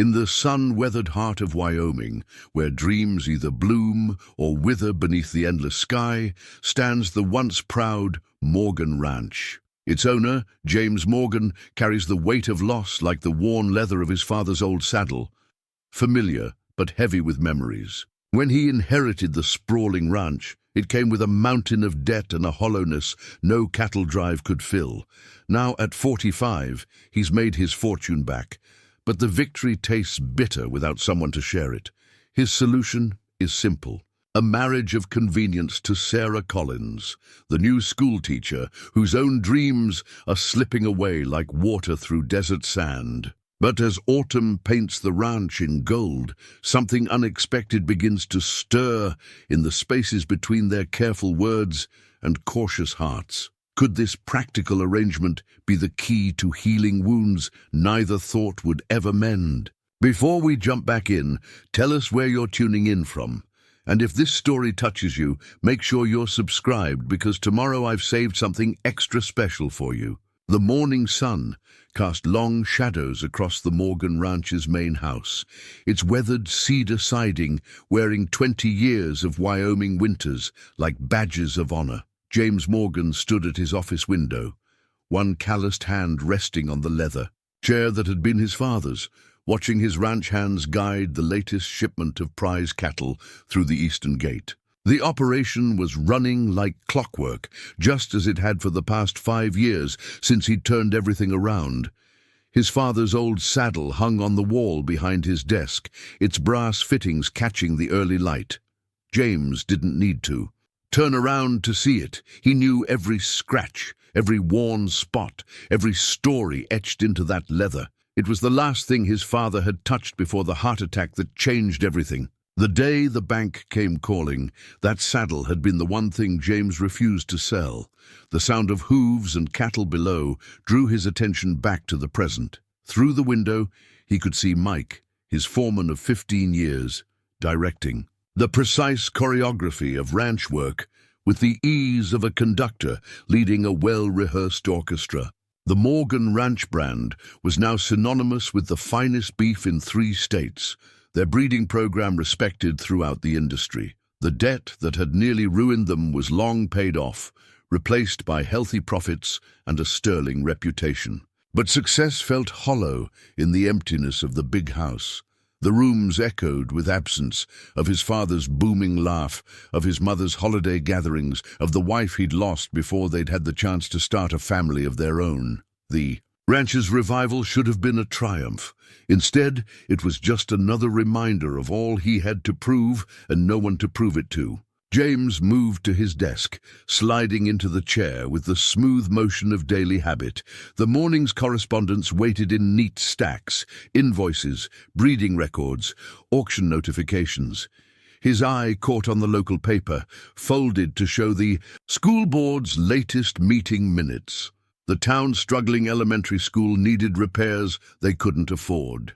In the sun-weathered heart of Wyoming, where dreams either bloom or wither beneath the endless sky, stands the once proud Morgan Ranch. Its owner, James Morgan, carries the weight of loss like the worn leather of his father's old saddle, familiar but heavy with memories. When he inherited the sprawling ranch, it came with a mountain of debt and a hollowness no cattle drive could fill. Now, at 45, he's made his fortune back, but the victory tastes bitter without someone to share it. His solution is simple: a marriage of convenience to Sarah Collins, the new schoolteacher whose own dreams are slipping away like water through desert sand. But as autumn paints the ranch in gold, something unexpected begins to stir in the spaces between their careful words and cautious hearts. Could this practical arrangement be the key to healing wounds neither thought would ever mend? Before we jump back in, tell us where you're tuning in from. And if this story touches you, make sure you're subscribed, because tomorrow I've saved something extra special for you. The morning sun cast long shadows across the Morgan Ranch's main house, its weathered cedar siding wearing 20 years of Wyoming winters like badges of honor. James Morgan stood at his office window, one calloused hand resting on the leather chair that had been his father's, watching his ranch hands guide the latest shipment of prize cattle through the eastern gate. The operation was running like clockwork, just as it had for the past 5 years since he'd turned everything around. His father's old saddle hung on the wall behind his desk, its brass fittings catching the early light. James didn't need to turn around to see it. He knew every scratch, every worn spot, every story etched into that leather. It was the last thing his father had touched before the heart attack that changed everything. The day the bank came calling, that saddle had been the one thing James refused to sell. The sound of hooves and cattle below drew his attention back to the present. Through the window, he could see Mike, his foreman of 15 years, directing the precise choreography of ranch work with the ease of a conductor leading a well-rehearsed orchestra. The Morgan Ranch brand was now synonymous with the finest beef in 3 states, their breeding program respected throughout the industry. The debt that had nearly ruined them was long paid off, replaced by healthy profits and a sterling reputation. But success felt hollow in the emptiness of the big house. The rooms echoed with absence of his father's booming laugh, of his mother's holiday gatherings, of the wife he'd lost before they'd had the chance to start a family of their own. The ranch's revival should have been a triumph. Instead, it was just another reminder of all he had to prove and no one to prove it to. James moved to his desk, sliding into the chair with the smooth motion of daily habit. The morning's correspondence waited in neat stacks: invoices, breeding records, auction notifications. His eye caught on the local paper, folded to show the school board's latest meeting minutes. The town's struggling elementary school needed repairs they couldn't afford.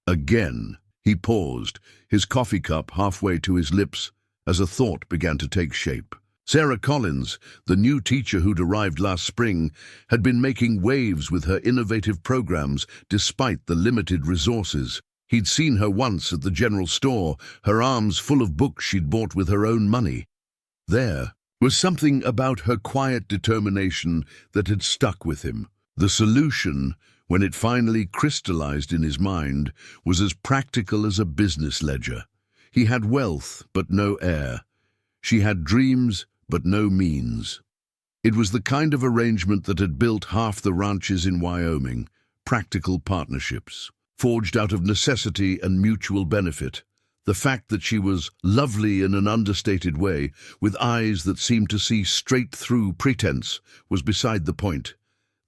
Again, he paused, his coffee cup halfway to his lips, as a thought began to take shape. Sarah Collins, the new teacher who'd arrived last spring, had been making waves with her innovative programs despite the limited resources. He'd seen her once at the general store, her arms full of books she'd bought with her own money. There was something about her quiet determination that had stuck with him. The solution, when it finally crystallized in his mind, was as practical as a business ledger. He had wealth, but no heir. She had dreams, but no means. It was the kind of arrangement that had built half the ranches in Wyoming: practical partnerships, forged out of necessity and mutual benefit. The fact that she was lovely in an understated way, with eyes that seemed to see straight through pretense, was beside the point.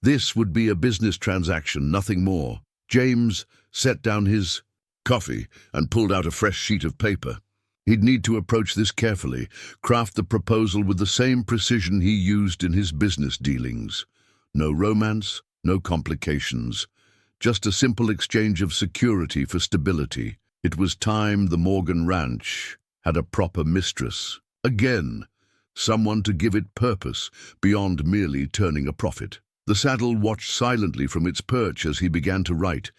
This would be a business transaction, nothing more. James set down his coffee and pulled out a fresh sheet of paper. He'd need to approach this carefully, craft the proposal with the same precision he used in his business dealings. No romance, no complications. Just a simple exchange of security for stability. It was time the Morgan Ranch had a proper mistress. Again, someone to give it purpose beyond merely turning a profit. The saddle watched silently from its perch as he began to write.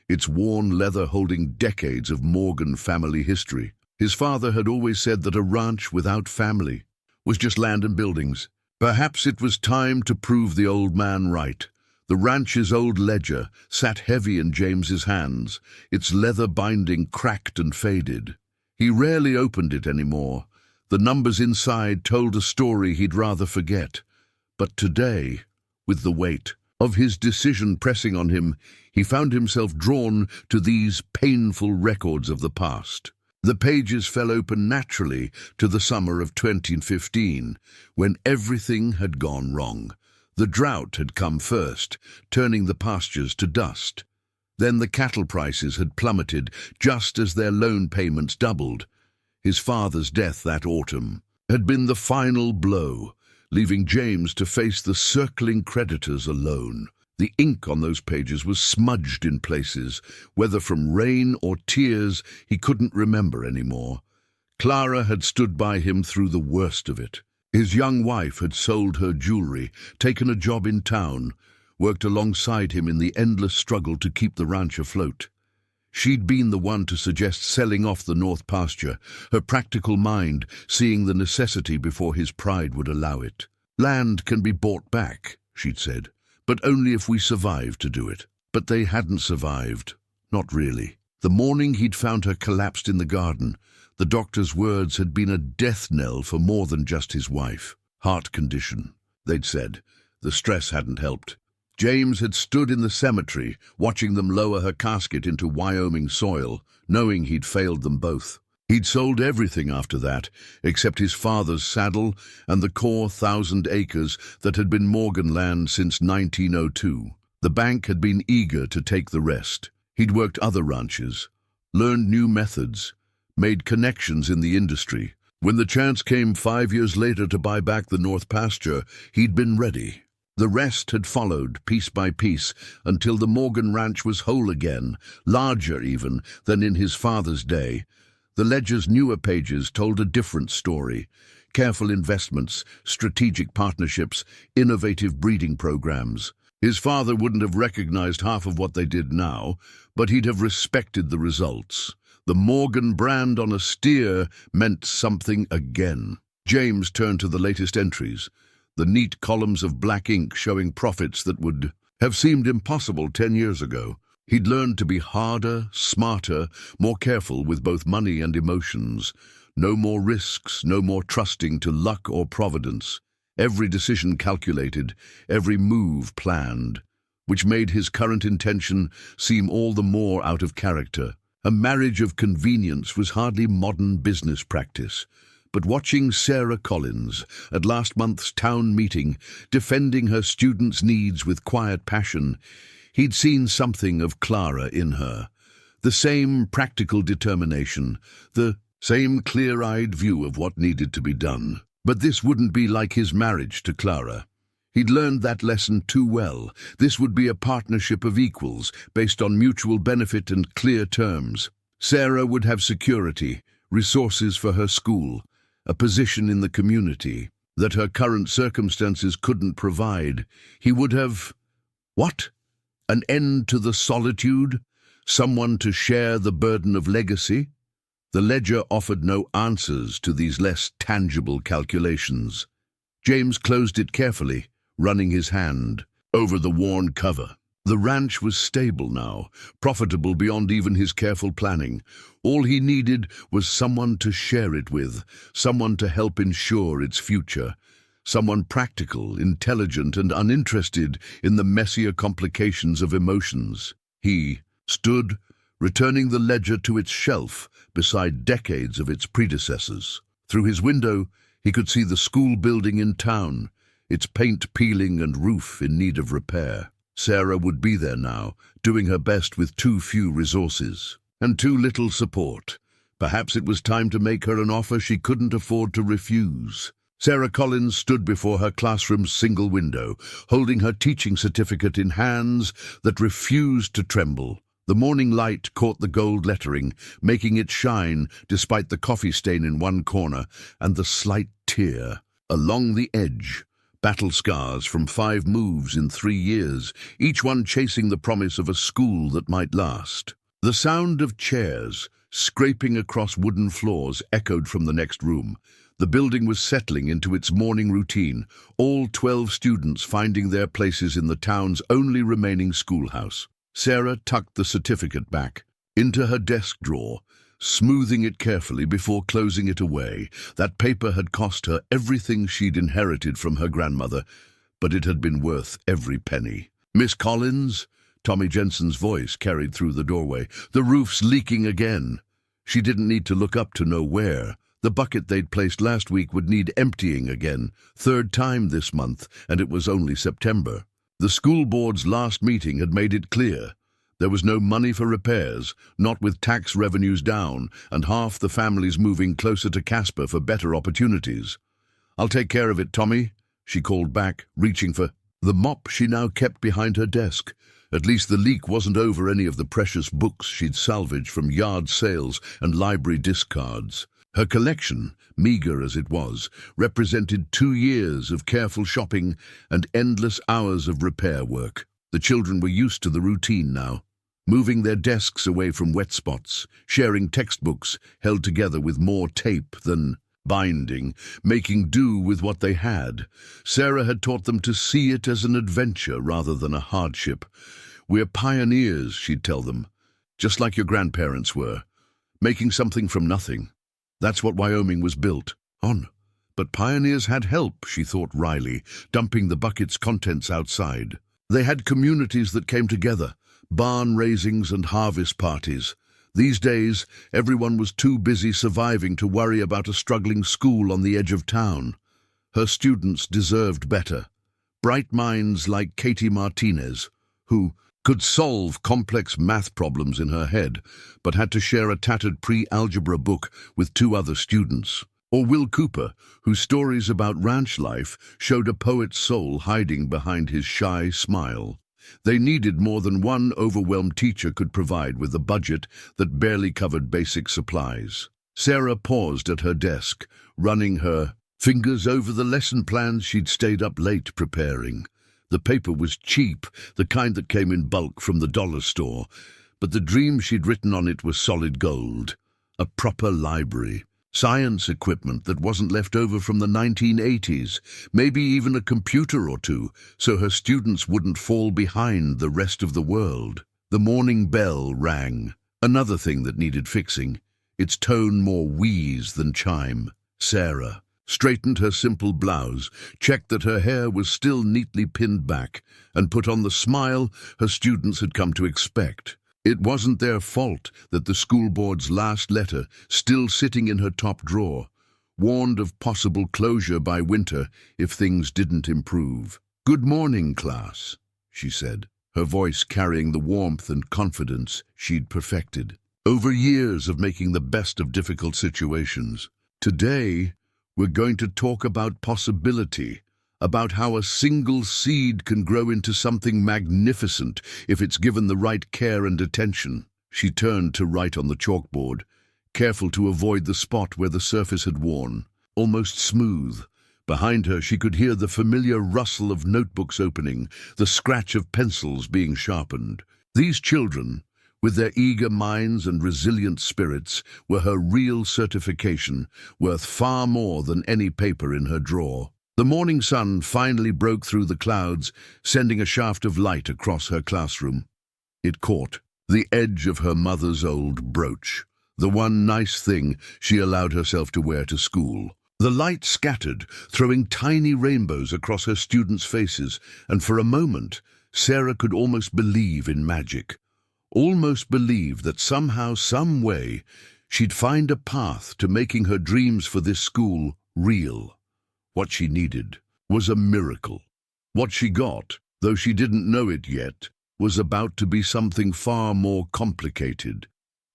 its worn leather holding decades of Morgan family history. His father had always said that a ranch without family was just land and buildings. Perhaps it was time to prove the old man right. The ranch's old ledger sat heavy in James's hands, its leather binding cracked and faded. He rarely opened it anymore. The numbers inside told a story he'd rather forget. But today, with the weight of his decision pressing on him, he found himself drawn to these painful records of the past. The pages fell open naturally to the summer of 2015, when everything had gone wrong. The drought had come first, turning the pastures to dust. Then the cattle prices had plummeted just as their loan payments doubled. His father's death that autumn had been the final blow, leaving James to face the circling creditors alone. The ink on those pages was smudged in places, whether from rain or tears he couldn't remember anymore. Clara had stood by him through the worst of it. His young wife had sold her jewelry, taken a job in town, worked alongside him in the endless struggle to keep the ranch afloat. She'd been the one to suggest selling off the north pasture, her practical mind seeing the necessity before his pride would allow it. Land can be bought back, she'd said, but only if we survive to do it. But they hadn't survived. Not really. The morning he'd found her collapsed in the garden, the doctor's words had been a death knell for more than just his wife. Heart condition, they'd said. The stress hadn't helped. James had stood in the cemetery, watching them lower her casket into Wyoming soil, knowing he'd failed them both. He'd sold everything after that, except his father's saddle and the core 1,000 acres that had been Morgan land since 1902. The bank had been eager to take the rest. He'd worked other ranches, learned new methods, made connections in the industry. When the chance came 5 years later to buy back the north pasture, he'd been ready. The rest had followed, piece by piece, until the Morgan ranch was whole again, larger even than in his father's day. The ledger's newer pages told a different story. Careful investments, strategic partnerships, innovative breeding programs. His father wouldn't have recognized half of what they did now, but he'd have respected the results. The Morgan brand on a steer meant something again. James turned to the latest entries, the neat columns of black ink showing profits that would have seemed impossible 10 years ago. He'd learned to be harder, smarter, more careful with both money and emotions. No more risks, no more trusting to luck or providence. Every decision calculated, every move planned, which made his current intention seem all the more out of character. A marriage of convenience was hardly modern business practice. But watching Sarah Collins at last month's town meeting, defending her students' needs with quiet passion, he'd seen something of Clara in her. The same practical determination, the same clear-eyed view of what needed to be done. But this wouldn't be like his marriage to Clara. He'd learned that lesson too well. This would be a partnership of equals, based on mutual benefit and clear terms. Sarah would have security, resources for her school, a position in the community that her current circumstances couldn't provide. He would have... what? An end to the solitude? Someone to share the burden of legacy? The ledger offered no answers to these less tangible calculations. James closed it carefully, running his hand over the worn cover. The ranch was stable now, profitable beyond even his careful planning. All he needed was someone to share it with, someone to help ensure its future, someone practical, intelligent, and uninterested in the messier complications of emotions. He stood, returning the ledger to its shelf beside decades of its predecessors. Through his window, he could see the school building in town, its paint peeling and roof in need of repair. Sarah would be there now, doing her best with too few resources and too little support. Perhaps it was time to make her an offer she couldn't afford to refuse. Sarah Collins stood before her classroom's single window, holding her teaching certificate in hands that refused to tremble. The morning light caught the gold lettering, making it shine despite the coffee stain in one corner and the slight tear along the edge. battle scars from 5 moves in 3 years, each one chasing the promise of a school that might last. The sound of chairs scraping across wooden floors echoed from the next room. The building was settling into its morning routine, all 12 students finding their places in the town's only remaining schoolhouse. Sarah tucked the certificate back into her desk drawer, smoothing it carefully before closing it away. That paper had cost her everything she'd inherited from her grandmother, but it had been worth every penny. "Miss Collins?" Tommy Jensen's voice carried through the doorway. "The roof's leaking again." She didn't need to look up to know where. The bucket they'd placed last week would need emptying again, 3rd time this month, and it was only September. The school board's last meeting had made it clear. There was no money for repairs, not with tax revenues down, and half the families moving closer to Casper for better opportunities. "I'll take care of it, Tommy," she called back, reaching for the mop she now kept behind her desk. At least the leak wasn't over any of the precious books she'd salvaged from yard sales and library discards. Her collection, meager as it was, represented 2 years of careful shopping and endless hours of repair work. The children were used to the routine now, moving their desks away from wet spots, sharing textbooks held together with more tape than binding, making do with what they had. Sarah had taught them to see it as an adventure rather than a hardship. "We're pioneers," she'd tell them, "just like your grandparents were, making something from nothing. That's what Wyoming was built on." But pioneers had help, she thought wryly, dumping the bucket's contents outside. They had communities that came together, barn raisings and harvest parties. These days, everyone was too busy surviving to worry about a struggling school on the edge of town. Her students deserved better. Bright minds like Katie Martinez, who could solve complex math problems in her head, but had to share a tattered pre-algebra book with 2 other students. Or Will Cooper, whose stories about ranch life showed a poet's soul hiding behind his shy smile. They needed more than one overwhelmed teacher could provide with a budget that barely covered basic supplies. Sarah paused at her desk, running her fingers over the lesson plans she'd stayed up late preparing. The paper was cheap, the kind that came in bulk from the dollar store, but the dream she'd written on it was solid gold. A proper library. Science equipment that wasn't left over from the 1980s, maybe even a computer or 2, so her students wouldn't fall behind the rest of the world. The morning bell rang. Another thing that needed fixing, its tone more wheeze than chime. Sarah straightened her simple blouse, checked that her hair was still neatly pinned back, and put on the smile her students had come to expect. It wasn't their fault that the school board's last letter, still sitting in her top drawer, warned of possible closure by winter if things didn't improve. "Good morning, class," she said, her voice carrying the warmth and confidence she'd perfected over years of making the best of difficult situations. "Today, we're going to talk about possibility, about how a single seed can grow into something magnificent if it's given the right care and attention." She turned to write on the chalkboard, careful to avoid the spot where the surface had worn, almost smooth. Behind her, she could hear the familiar rustle of notebooks opening, the scratch of pencils being sharpened. These children, with their eager minds and resilient spirits, were her real certification, worth far more than any paper in her drawer. The morning sun finally broke through the clouds, sending a shaft of light across her classroom. It caught the edge of her mother's old brooch, the one nice thing she allowed herself to wear to school. The light scattered, throwing tiny rainbows across her students' faces, and for a moment, Sarah could almost believe in magic. Almost believe that somehow, some way, she'd find a path to making her dreams for this school real. What she needed was a miracle. What she got, though she didn't know it yet, was about to be something far more complicated.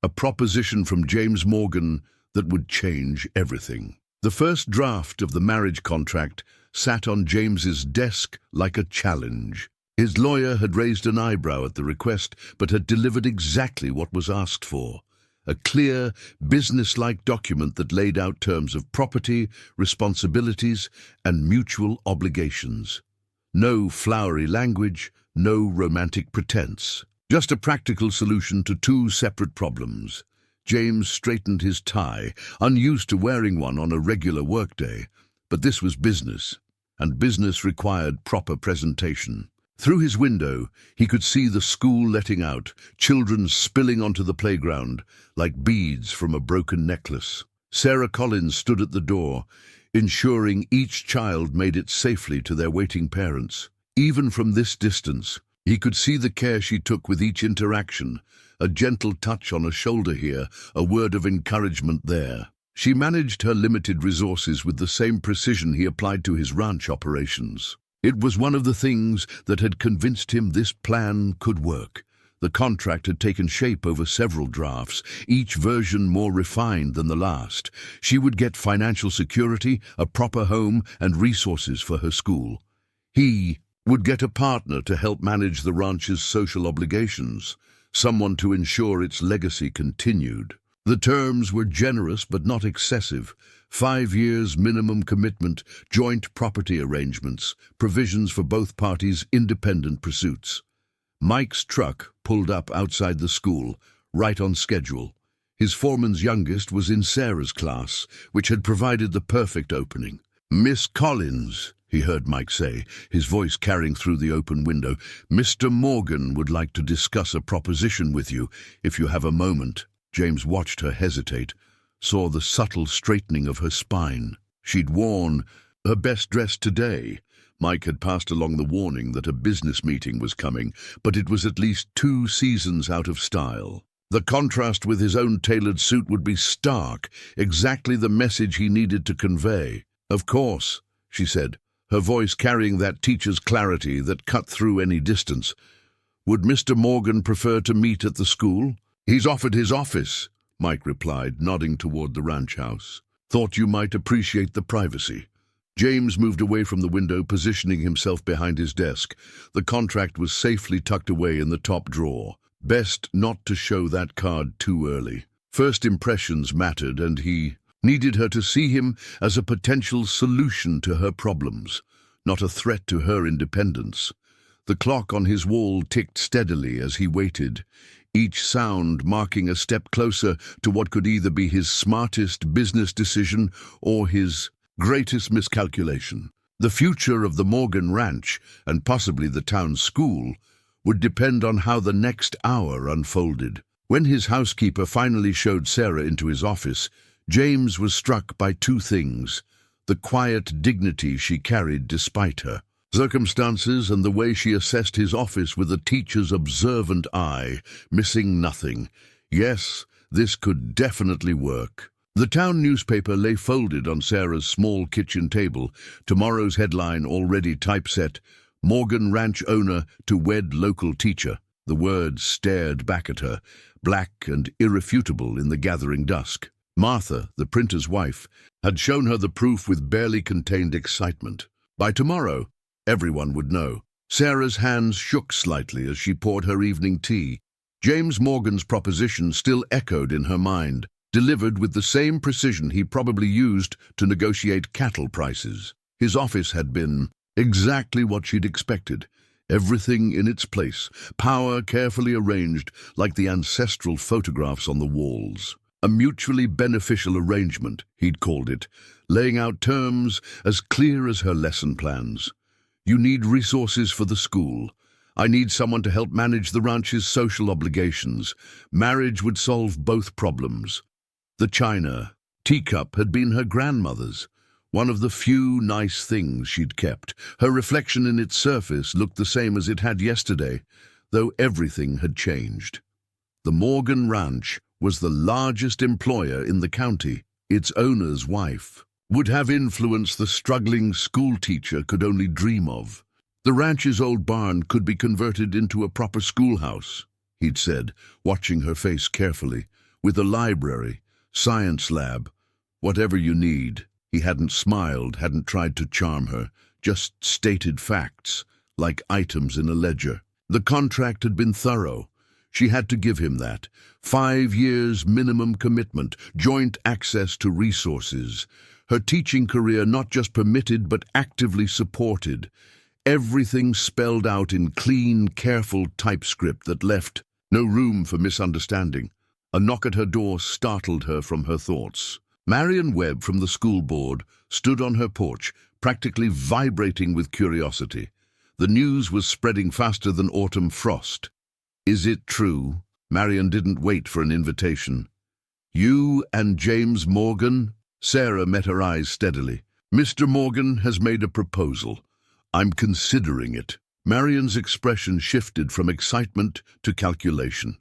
A proposition from James Morgan that would change everything. The first draft of the marriage contract sat on James's desk like a challenge. His lawyer had raised an eyebrow at the request, but had delivered exactly what was asked for. a clear, business-like document that laid out terms of property, responsibilities, and mutual obligations. No flowery language, no romantic pretense. Just a practical solution to two separate problems. James straightened his tie, unused to wearing one on a regular workday. But this was business, and business required proper presentation. Through his window, he could see the school letting out, children spilling onto the playground like beads from a broken necklace. Sarah Collins stood at the door, ensuring each child made it safely to their waiting parents. Even from this distance, he could see the care she took with each interaction, a gentle touch on a shoulder here, a word of encouragement there. She managed her limited resources with the same precision he applied to his ranch operations. It was one of the things that had convinced him this plan could work. The contract had taken shape over several drafts, each version more refined than the last. She would get financial security, a proper home, and resources for her school. He would get a partner to help manage the ranch's social obligations, someone to ensure its legacy continued. The terms were generous but not excessive. 5 years minimum commitment, joint property arrangements, provisions for both parties' independent pursuits. Mike's truck pulled up outside the school, right on schedule. His foreman's youngest was in Sarah's class, which had provided the perfect opening. "Miss Collins," he heard Mike say, his voice carrying through the open window, "Mr. Morgan would like to discuss a proposition with you, if you have a moment." James watched her hesitate, saw the subtle straightening of her spine. She'd worn her best dress today. Mike had passed along the warning that a business meeting was coming, but it was at least 2 seasons out of style. The contrast with his own tailored suit would be stark, exactly the message he needed to convey. "Of course," she said, her voice carrying that teacher's clarity that cut through any distance. "Would Mr. Morgan prefer to meet at the school?" "He's offered his office," Mike replied, nodding toward the ranch house. "Thought you might appreciate the privacy." James moved away from the window, positioning himself behind his desk. The contract was safely tucked away in the top drawer. Best not to show that card too early. First impressions mattered, and he needed her to see him as a potential solution to her problems, not a threat to her independence. The clock on his wall ticked steadily as he waited, each sound marking a step closer to what could either be his smartest business decision or his greatest miscalculation. The future of the Morgan Ranch, and possibly the town school, would depend on how the next hour unfolded. When his housekeeper finally showed Sarah into his office, James was struck by 2 things: the quiet dignity she carried despite her circumstances, and the way she assessed his office with a teacher's observant eye, missing nothing. Yes, this could definitely work. The town newspaper lay folded on Sarah's small kitchen table, tomorrow's headline already typeset: "Morgan Ranch owner to wed local teacher." The words stared back at her, black and irrefutable in the gathering dusk. Martha, the printer's wife, had shown her the proof with barely contained excitement. By tomorrow, everyone would know. Sarah's hands shook slightly as she poured her evening tea. James Morgan's proposition still echoed in her mind, delivered with the same precision he probably used to negotiate cattle prices. His office had been exactly what she'd expected. Everything in its place, power carefully arranged like the ancestral photographs on the walls. A mutually beneficial arrangement, he'd called it, laying out terms as clear as her lesson plans. "You need resources for the school. I need someone to help manage the ranch's social obligations. Marriage would solve both problems." The china teacup had been her grandmother's, one of the few nice things she'd kept. Her reflection in its surface looked the same as it had yesterday, though everything had changed. The Morgan Ranch was the largest employer in the county. Its owner's wife would have influence the struggling schoolteacher could only dream of. The ranch's old barn could be converted into a proper schoolhouse, he'd said, watching her face carefully, with a library, science lab, whatever you need. He hadn't smiled, hadn't tried to charm her, just stated facts, like items in a ledger. The contract had been thorough. She had to give him that. 5 years minimum commitment, joint access to resources. Her teaching career not just permitted but actively supported. Everything spelled out in clean, careful typescript that left no room for misunderstanding. A knock at her door startled her from her thoughts. Marion Webb from the school board stood on her porch, practically vibrating with curiosity. The news was spreading faster than autumn frost. Is it true? Marion didn't wait for an invitation. You and James Morgan? Sarah met her eyes steadily. Mr. Morgan has made a proposal. I'm considering it. Marion's expression shifted from excitement to calculation.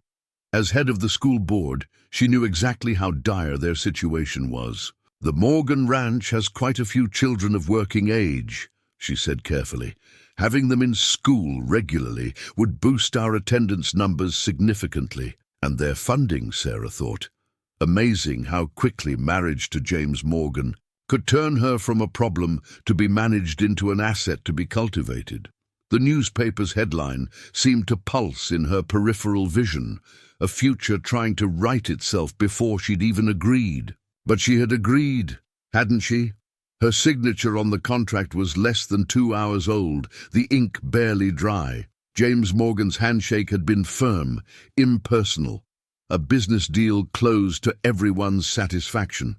As head of the school board, she knew exactly how dire their situation was. The Morgan Ranch has quite a few children of working age, she said carefully. Having them in school regularly would boost our attendance numbers significantly, and their funding, Sarah thought. Amazing how quickly marriage to James Morgan could turn her from a problem to be managed into an asset to be cultivated. The newspaper's headline seemed to pulse in her peripheral vision, a future trying to right itself before she'd even agreed. But she had agreed, hadn't she? Her signature on the contract was less than 2 hours old, the ink barely dry. James Morgan's handshake had been firm, impersonal. A business deal closed to everyone's satisfaction.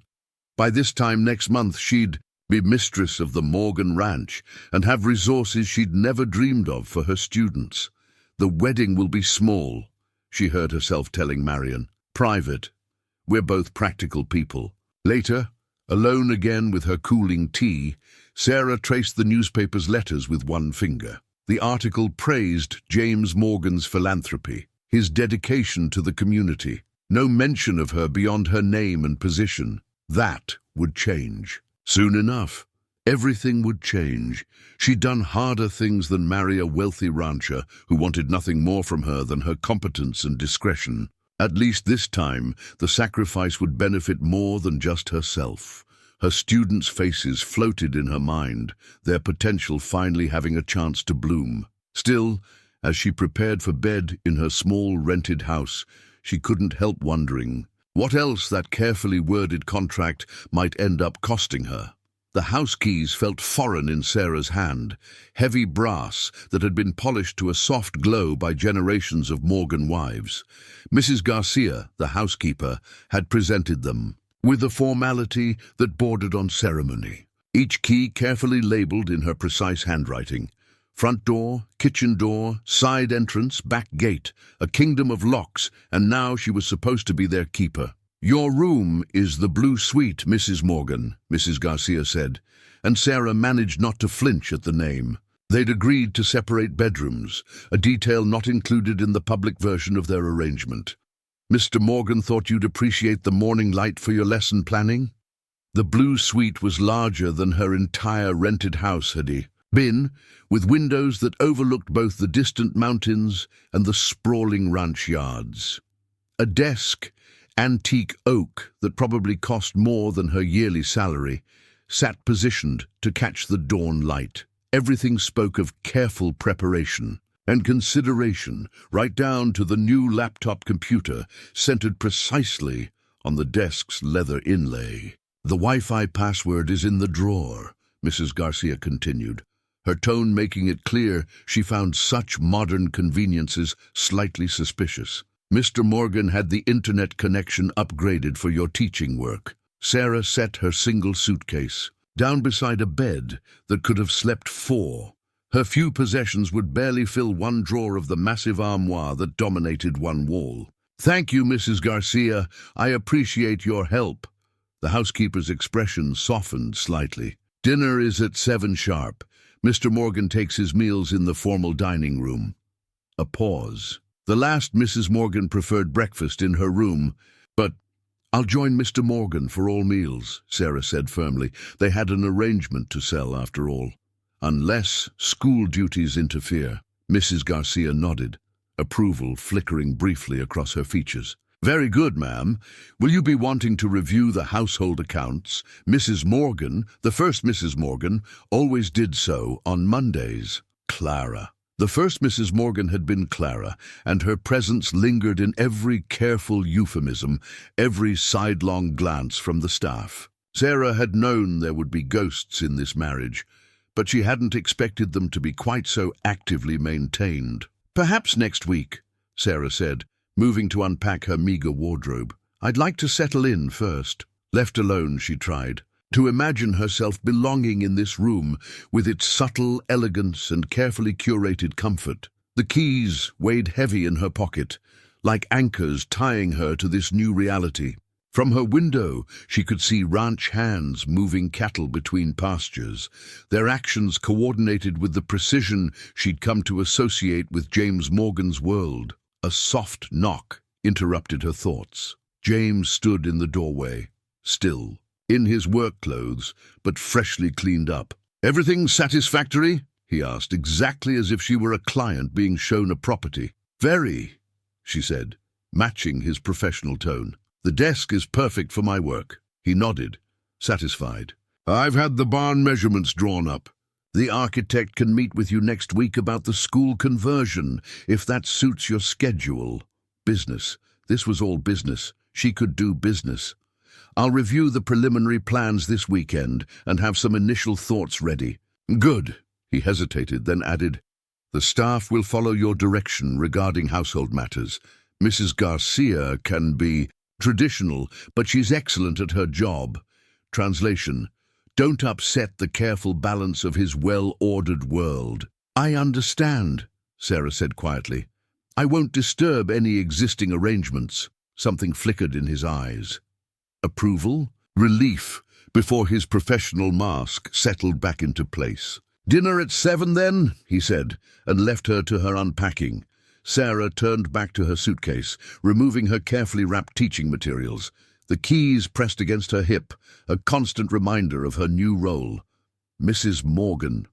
By this time next month she'd be mistress of the Morgan Ranch and have resources she'd never dreamed of for her students. The wedding will be small, she heard herself telling Marion. Private. We're both practical people. Later, alone again with her cooling tea, Sarah traced the newspaper's letters with one finger. The article praised James Morgan's philanthropy, his dedication to the community. No mention of her beyond her name and position. That would change. Soon enough, everything would change. She'd done harder things than marry a wealthy rancher who wanted nothing more from her than her competence and discretion. At least this time, the sacrifice would benefit more than just herself. Her students' faces floated in her mind, their potential finally having a chance to bloom. Still, as she prepared for bed in her small rented house, she couldn't help wondering what else that carefully worded contract might end up costing her. The house keys felt foreign in Sarah's hand, heavy brass that had been polished to a soft glow by generations of Morgan wives. Mrs. Garcia, the housekeeper, had presented them, with a formality that bordered on ceremony. Each key carefully labeled in her precise handwriting. Front door, kitchen door, side entrance, back gate, a kingdom of locks, and now she was supposed to be their keeper. Your room is the blue suite, Mrs. Morgan, Mrs. Garcia said, and Sarah managed not to flinch at the name. They'd agreed to separate bedrooms, a detail not included in the public version of their arrangement. Mr. Morgan thought you'd appreciate the morning light for your lesson planning? The blue suite was larger than her entire rented house had been, with windows that overlooked both the distant mountains and the sprawling ranch yards. A desk, antique oak that probably cost more than her yearly salary, sat positioned to catch the dawn light. Everything spoke of careful preparation and consideration, right down to the new laptop computer centered precisely on the desk's leather inlay. The Wi-Fi password is in the drawer, Mrs. Garcia continued, her tone making it clear she found such modern conveniences slightly suspicious. Mr. Morgan had the internet connection upgraded for your teaching work. Sarah set her single suitcase down beside a bed that could have slept 4. Her few possessions would barely fill one drawer of the massive armoire that dominated one wall. Thank you, Mrs. Garcia. I appreciate your help. The housekeeper's expression softened slightly. Dinner is at 7 sharp. Mr. Morgan takes his meals in the formal dining room. A pause. The last Mrs. Morgan preferred breakfast in her room, but I'll join Mr. Morgan for all meals, Sarah said firmly. They had an arrangement to sell, after all. Unless school duties interfere. Mrs. Garcia nodded, approval flickering briefly across her features. Very good, ma'am. Will you be wanting to review the household accounts? Mrs. Morgan, the first Mrs. Morgan, always did so on Mondays. Clara. The first Mrs. Morgan had been Clara, and her presence lingered in every careful euphemism, every sidelong glance from the staff. Sarah had known there would be ghosts in this marriage, but she hadn't expected them to be quite so actively maintained. "Perhaps next week," Sarah said, moving to unpack her meager wardrobe. "I'd like to settle in first." Left alone, she tried to imagine herself belonging in this room with its subtle elegance and carefully curated comfort. The keys weighed heavy in her pocket, like anchors tying her to this new reality. From her window, she could see ranch hands moving cattle between pastures, their actions coordinated with the precision she'd come to associate with James Morgan's world. A soft knock interrupted her thoughts. James stood in the doorway, still, in his work clothes, but freshly cleaned up. "Everything satisfactory?" he asked, exactly as if she were a client being shown a property. "Very," she said, matching his professional tone. "The desk is perfect for my work." He nodded, satisfied. "I've had the barn measurements drawn up. The architect can meet with you next week about the school conversion, if that suits your schedule." Business. This was all business. She could do business. "I'll review the preliminary plans this weekend and have some initial thoughts ready." "Good." He hesitated, then added, "The staff will follow your direction regarding household matters. Mrs. Garcia can be traditional, but she's excellent at her job." Translation: "Don't upset the careful balance of his well-ordered world." "I understand," Sarah said quietly. "I won't disturb any existing arrangements." Something flickered in his eyes. Approval? Relief before his professional mask settled back into place. "Dinner at 7 then," he said, and left her to her unpacking. Sarah turned back to her suitcase, removing her carefully wrapped teaching materials. The keys pressed against her hip, a constant reminder of her new role. Mrs. Morgan.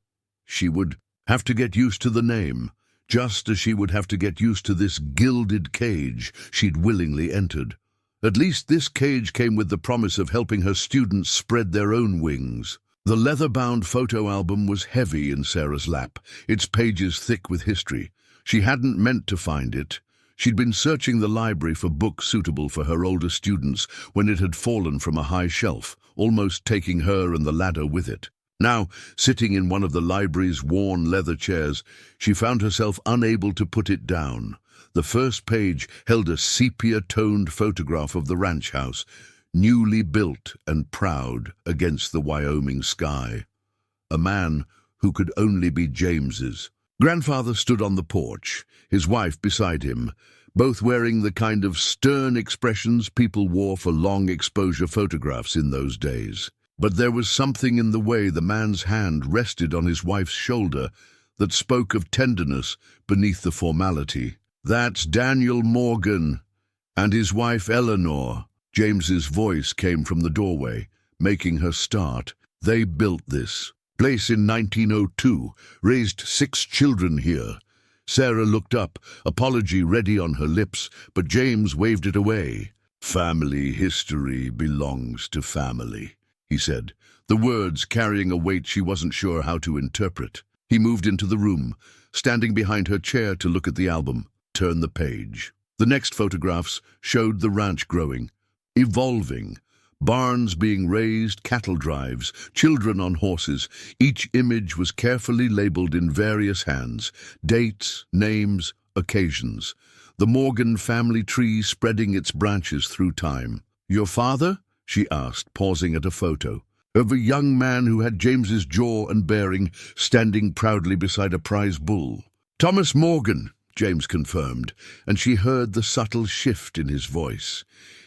She would have to get used to the name, just as she would have to get used to this gilded cage she'd willingly entered. At least this cage came with the promise of helping her students spread their own wings. The leather-bound photo album was heavy in Sarah's lap, its pages thick with history. She hadn't meant to find it. She'd been searching the library for books suitable for her older students when it had fallen from a high shelf, almost taking her and the ladder with it. Now, sitting in one of the library's worn leather chairs, she found herself unable to put it down. The first page held a sepia-toned photograph of the ranch house, newly built and proud against the Wyoming sky. A man who could only be James's. Grandfather stood on the porch, his wife beside him, both wearing the kind of stern expressions people wore for long exposure photographs in those days. But there was something in the way the man's hand rested on his wife's shoulder that spoke of tenderness beneath the formality. "That's Daniel Morgan and his wife Eleanor." James's voice came from the doorway, making her start. "They built this place in 1902, raised 6 children here." Sarah looked up, apology ready on her lips, but James waved it away. "Family history belongs to family," he said, the words carrying a weight she wasn't sure how to interpret. He moved into the room, standing behind her chair to look at the album. Turn the page. The next photographs showed the ranch growing, evolving, barns being raised, cattle drives, children on horses. Each image was carefully labeled in various hands, dates, names, occasions. The Morgan family tree spreading its branches through time. "Your father?" she asked, pausing at a photo of a young man who had James's jaw and bearing, standing proudly beside a prize bull. "Thomas Morgan," James confirmed, and she heard the subtle shift in his voice.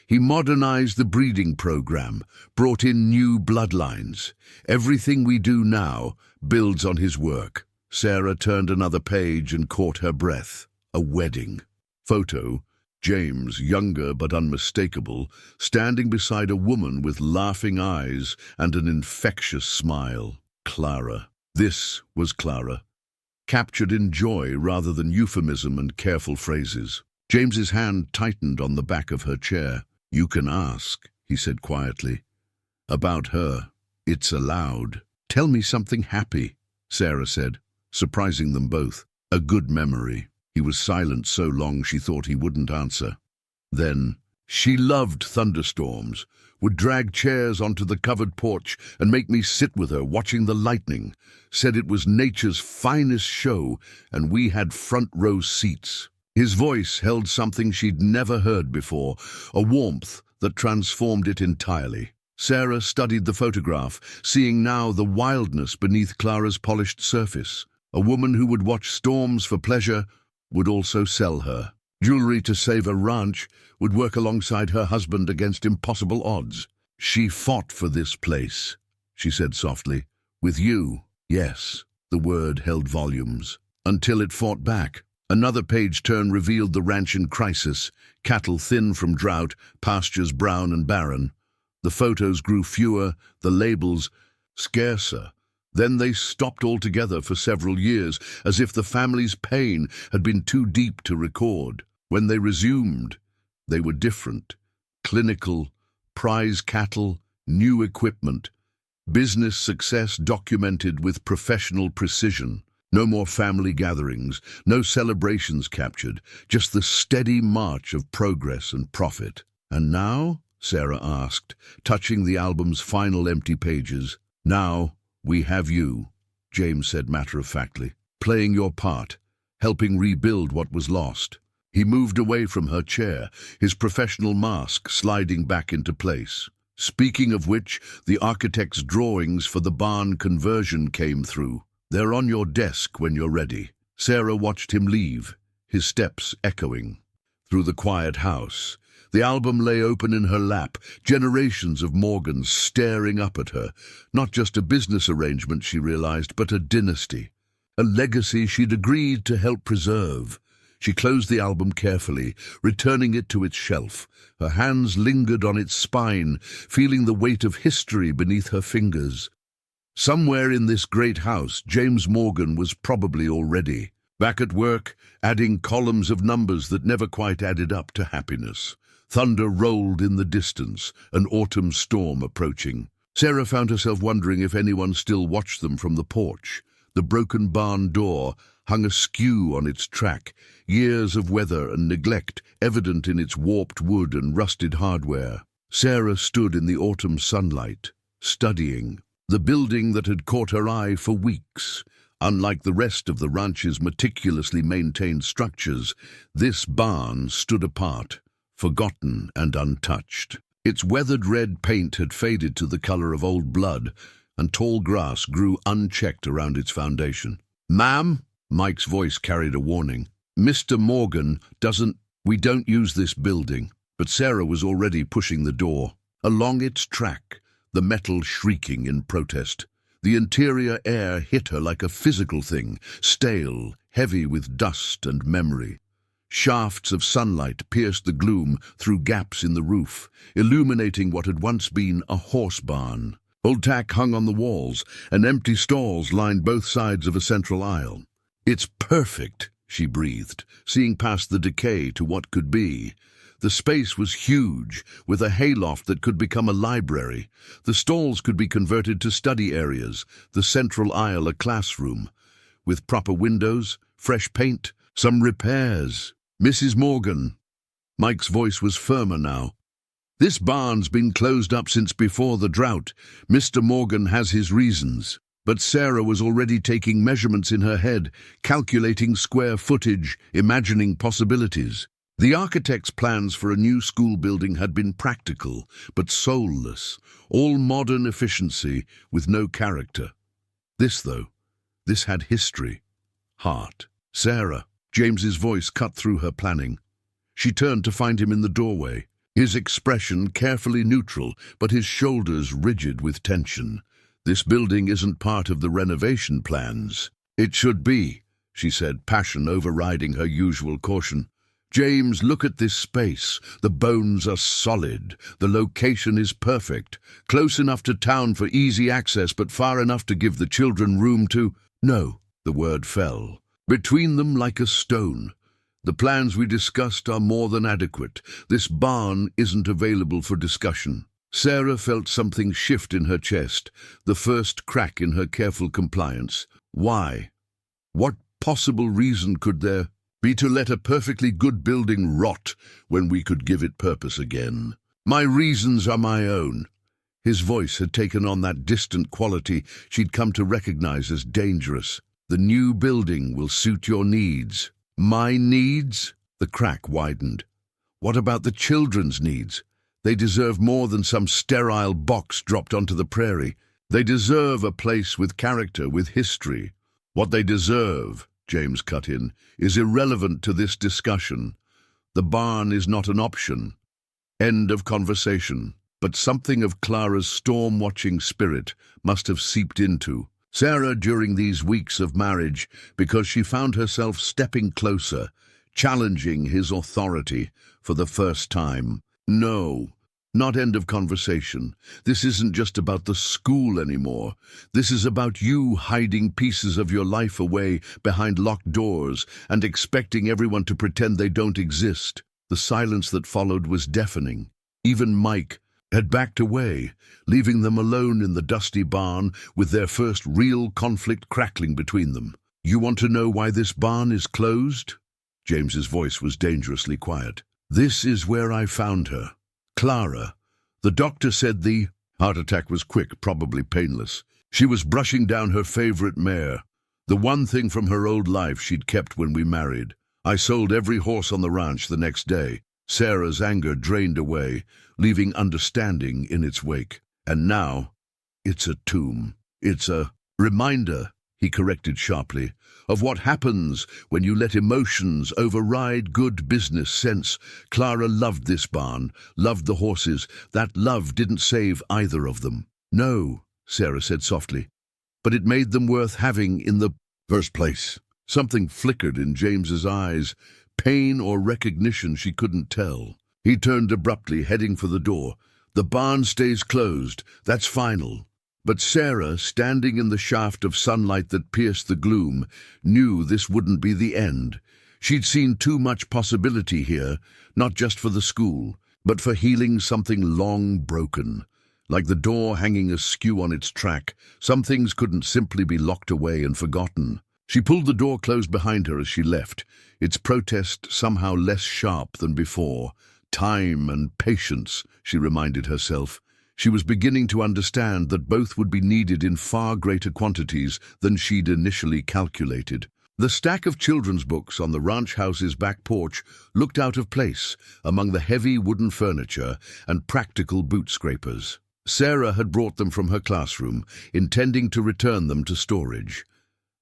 He modernized the breeding program, brought in new bloodlines. Everything we do now builds on his work. Sarah turned another page and caught her breath. A wedding. Photo: James, younger but unmistakable, standing beside a woman with laughing eyes and an infectious smile. Clara. This was Clara, captured in joy rather than euphemism and careful phrases. James's hand tightened on the back of her chair. "You can ask," he said quietly. "About her. It's allowed." "Tell me something happy," Sarah said, surprising them both. A good memory. He was silent so long she thought he wouldn't answer. Then, she loved thunderstorms, would drag chairs onto the covered porch and make me sit with her watching the lightning, said it was nature's finest show and we had front row seats. His voice held something she'd never heard before, a warmth that transformed it entirely. Sarah studied the photograph, seeing now the wildness beneath Clara's polished surface. A woman who would watch storms for pleasure would also sell her. Jewelry to save a ranch, would work alongside her husband against impossible odds. She fought for this place, she said softly. With you, yes. The word held volumes. Until it fought back. Another page turn revealed the ranch in crisis, cattle thin from drought, pastures brown and barren. The photos grew fewer, the labels scarcer. Then they stopped altogether for several years, as if the family's pain had been too deep to record. When they resumed, they were different. Clinical, prize cattle, new equipment. Business success documented with professional precision. No more family gatherings, no celebrations captured, just the steady march of progress and profit. And now? Sarah asked, touching the album's final empty pages. Now, we have you, James said matter-of-factly, playing your part, helping rebuild what was lost. He moved away from her chair, his professional mask sliding back into place. Speaking of which, the architect's drawings for the barn conversion came through. They're on your desk when you're ready. Sarah watched him leave, his steps echoing. Through the quiet house, the album lay open in her lap, generations of Morgans staring up at her. Not just a business arrangement, she realized, but a dynasty. A legacy she'd agreed to help preserve. She closed the album carefully, returning it to its shelf. Her hands lingered on its spine, feeling the weight of history beneath her fingers. Somewhere in this great house, James Morgan was probably already back at work, adding columns of numbers that never quite added up to happiness. Thunder rolled in the distance, an autumn storm approaching. Sarah found herself wondering if anyone still watched them from the porch. The broken barn door hung askew on its track, years of weather and neglect evident in its warped wood and rusted hardware. Sarah stood in the autumn sunlight, studying the building that had caught her eye for weeks. Unlike the rest of the ranch's meticulously maintained structures, this barn stood apart, forgotten and untouched. Its weathered red paint had faded to the color of old blood, and tall grass grew unchecked around its foundation. "Ma'am," Mike's voice carried a warning. "Mr. Morgan we don't use this building." But Sarah was already pushing the door. Along its track, the metal shrieking in protest. The interior air hit her like a physical thing, stale, heavy with dust and memory. Shafts of sunlight pierced the gloom through gaps in the roof, illuminating what had once been a horse barn. Old tack hung on the walls, and empty stalls lined both sides of a central aisle. "It's perfect," she breathed, seeing past the decay to what could be. The space was huge, with a hayloft that could become a library. The stalls could be converted to study areas, the central aisle a classroom. With proper windows, fresh paint, some repairs. "Mrs. Morgan." Mike's voice was firmer now. "This barn's been closed up since before the drought. Mr. Morgan has his reasons." But Sarah was already taking measurements in her head, calculating square footage, imagining possibilities. The architect's plans for a new school building had been practical, but soulless, all modern efficiency with no character. This, though, this had history, heart. "Sarah," James's voice cut through her planning. She turned to find him in the doorway, his expression carefully neutral, but his shoulders rigid with tension. "This building isn't part of the renovation plans." "It should be," she said, passion overriding her usual caution. "James, look at this space. The bones are solid. The location is perfect. Close enough to town for easy access, but far enough to give the children room to—" "No," the word fell. "Between them like a stone. The plans we discussed are more than adequate. This barn isn't available for discussion." Sarah felt something shift in her chest, the first crack in her careful compliance. "Why? What possible reason could there be to let a perfectly good building rot when we could give it purpose again? My reasons are my own." His voice had taken on that distant quality she'd come to recognize as dangerous. "The new building will suit your needs." "My needs?" The crack widened. "What about the children's needs? They deserve more than some sterile box dropped onto the prairie. They deserve a place with character, with history." "What they deserve," James cut in, "is irrelevant to this discussion. The barn is not an option." End of conversation. But something of Clara's storm-watching spirit must have seeped into Sarah during these weeks of marriage, because she found herself stepping closer, challenging his authority for the first time. "No, not end of conversation. This isn't just about the school anymore. This is about you hiding pieces of your life away behind locked doors and expecting everyone to pretend they don't exist." The silence that followed was deafening. Even Mike had backed away, leaving them alone in the dusty barn with their first real conflict crackling between them. "You want to know why this barn is closed?" James's voice was dangerously quiet. "This is where I found her. Clara. The doctor said the heart attack was quick, probably painless. She was brushing down her favorite mare, the one thing from her old life she'd kept when we married. I sold every horse on the ranch the next day." Sarah's anger drained away, leaving understanding in its wake. "And now, it's a tomb. It's a reminder," he corrected sharply, "of what happens when you let emotions override good business sense. Clara loved this barn, loved the horses. That love didn't save either of them." "No," Sarah said softly, "but it made them worth having in the first place." Something flickered in James's eyes, pain or recognition she couldn't tell. He turned abruptly, heading for the door. "The barn stays closed. That's final." But Sarah, standing in the shaft of sunlight that pierced the gloom, knew this wouldn't be the end. She'd seen too much possibility here, not just for the school, but for healing something long broken. Like the door hanging askew on its track, some things couldn't simply be locked away and forgotten. She pulled the door closed behind her as she left, its protest somehow less sharp than before. Time and patience, she reminded herself. She was beginning to understand that both would be needed in far greater quantities than she'd initially calculated. The stack of children's books on the ranch house's back porch looked out of place among the heavy wooden furniture and practical boot scrapers. Sarah had brought them from her classroom, intending to return them to storage.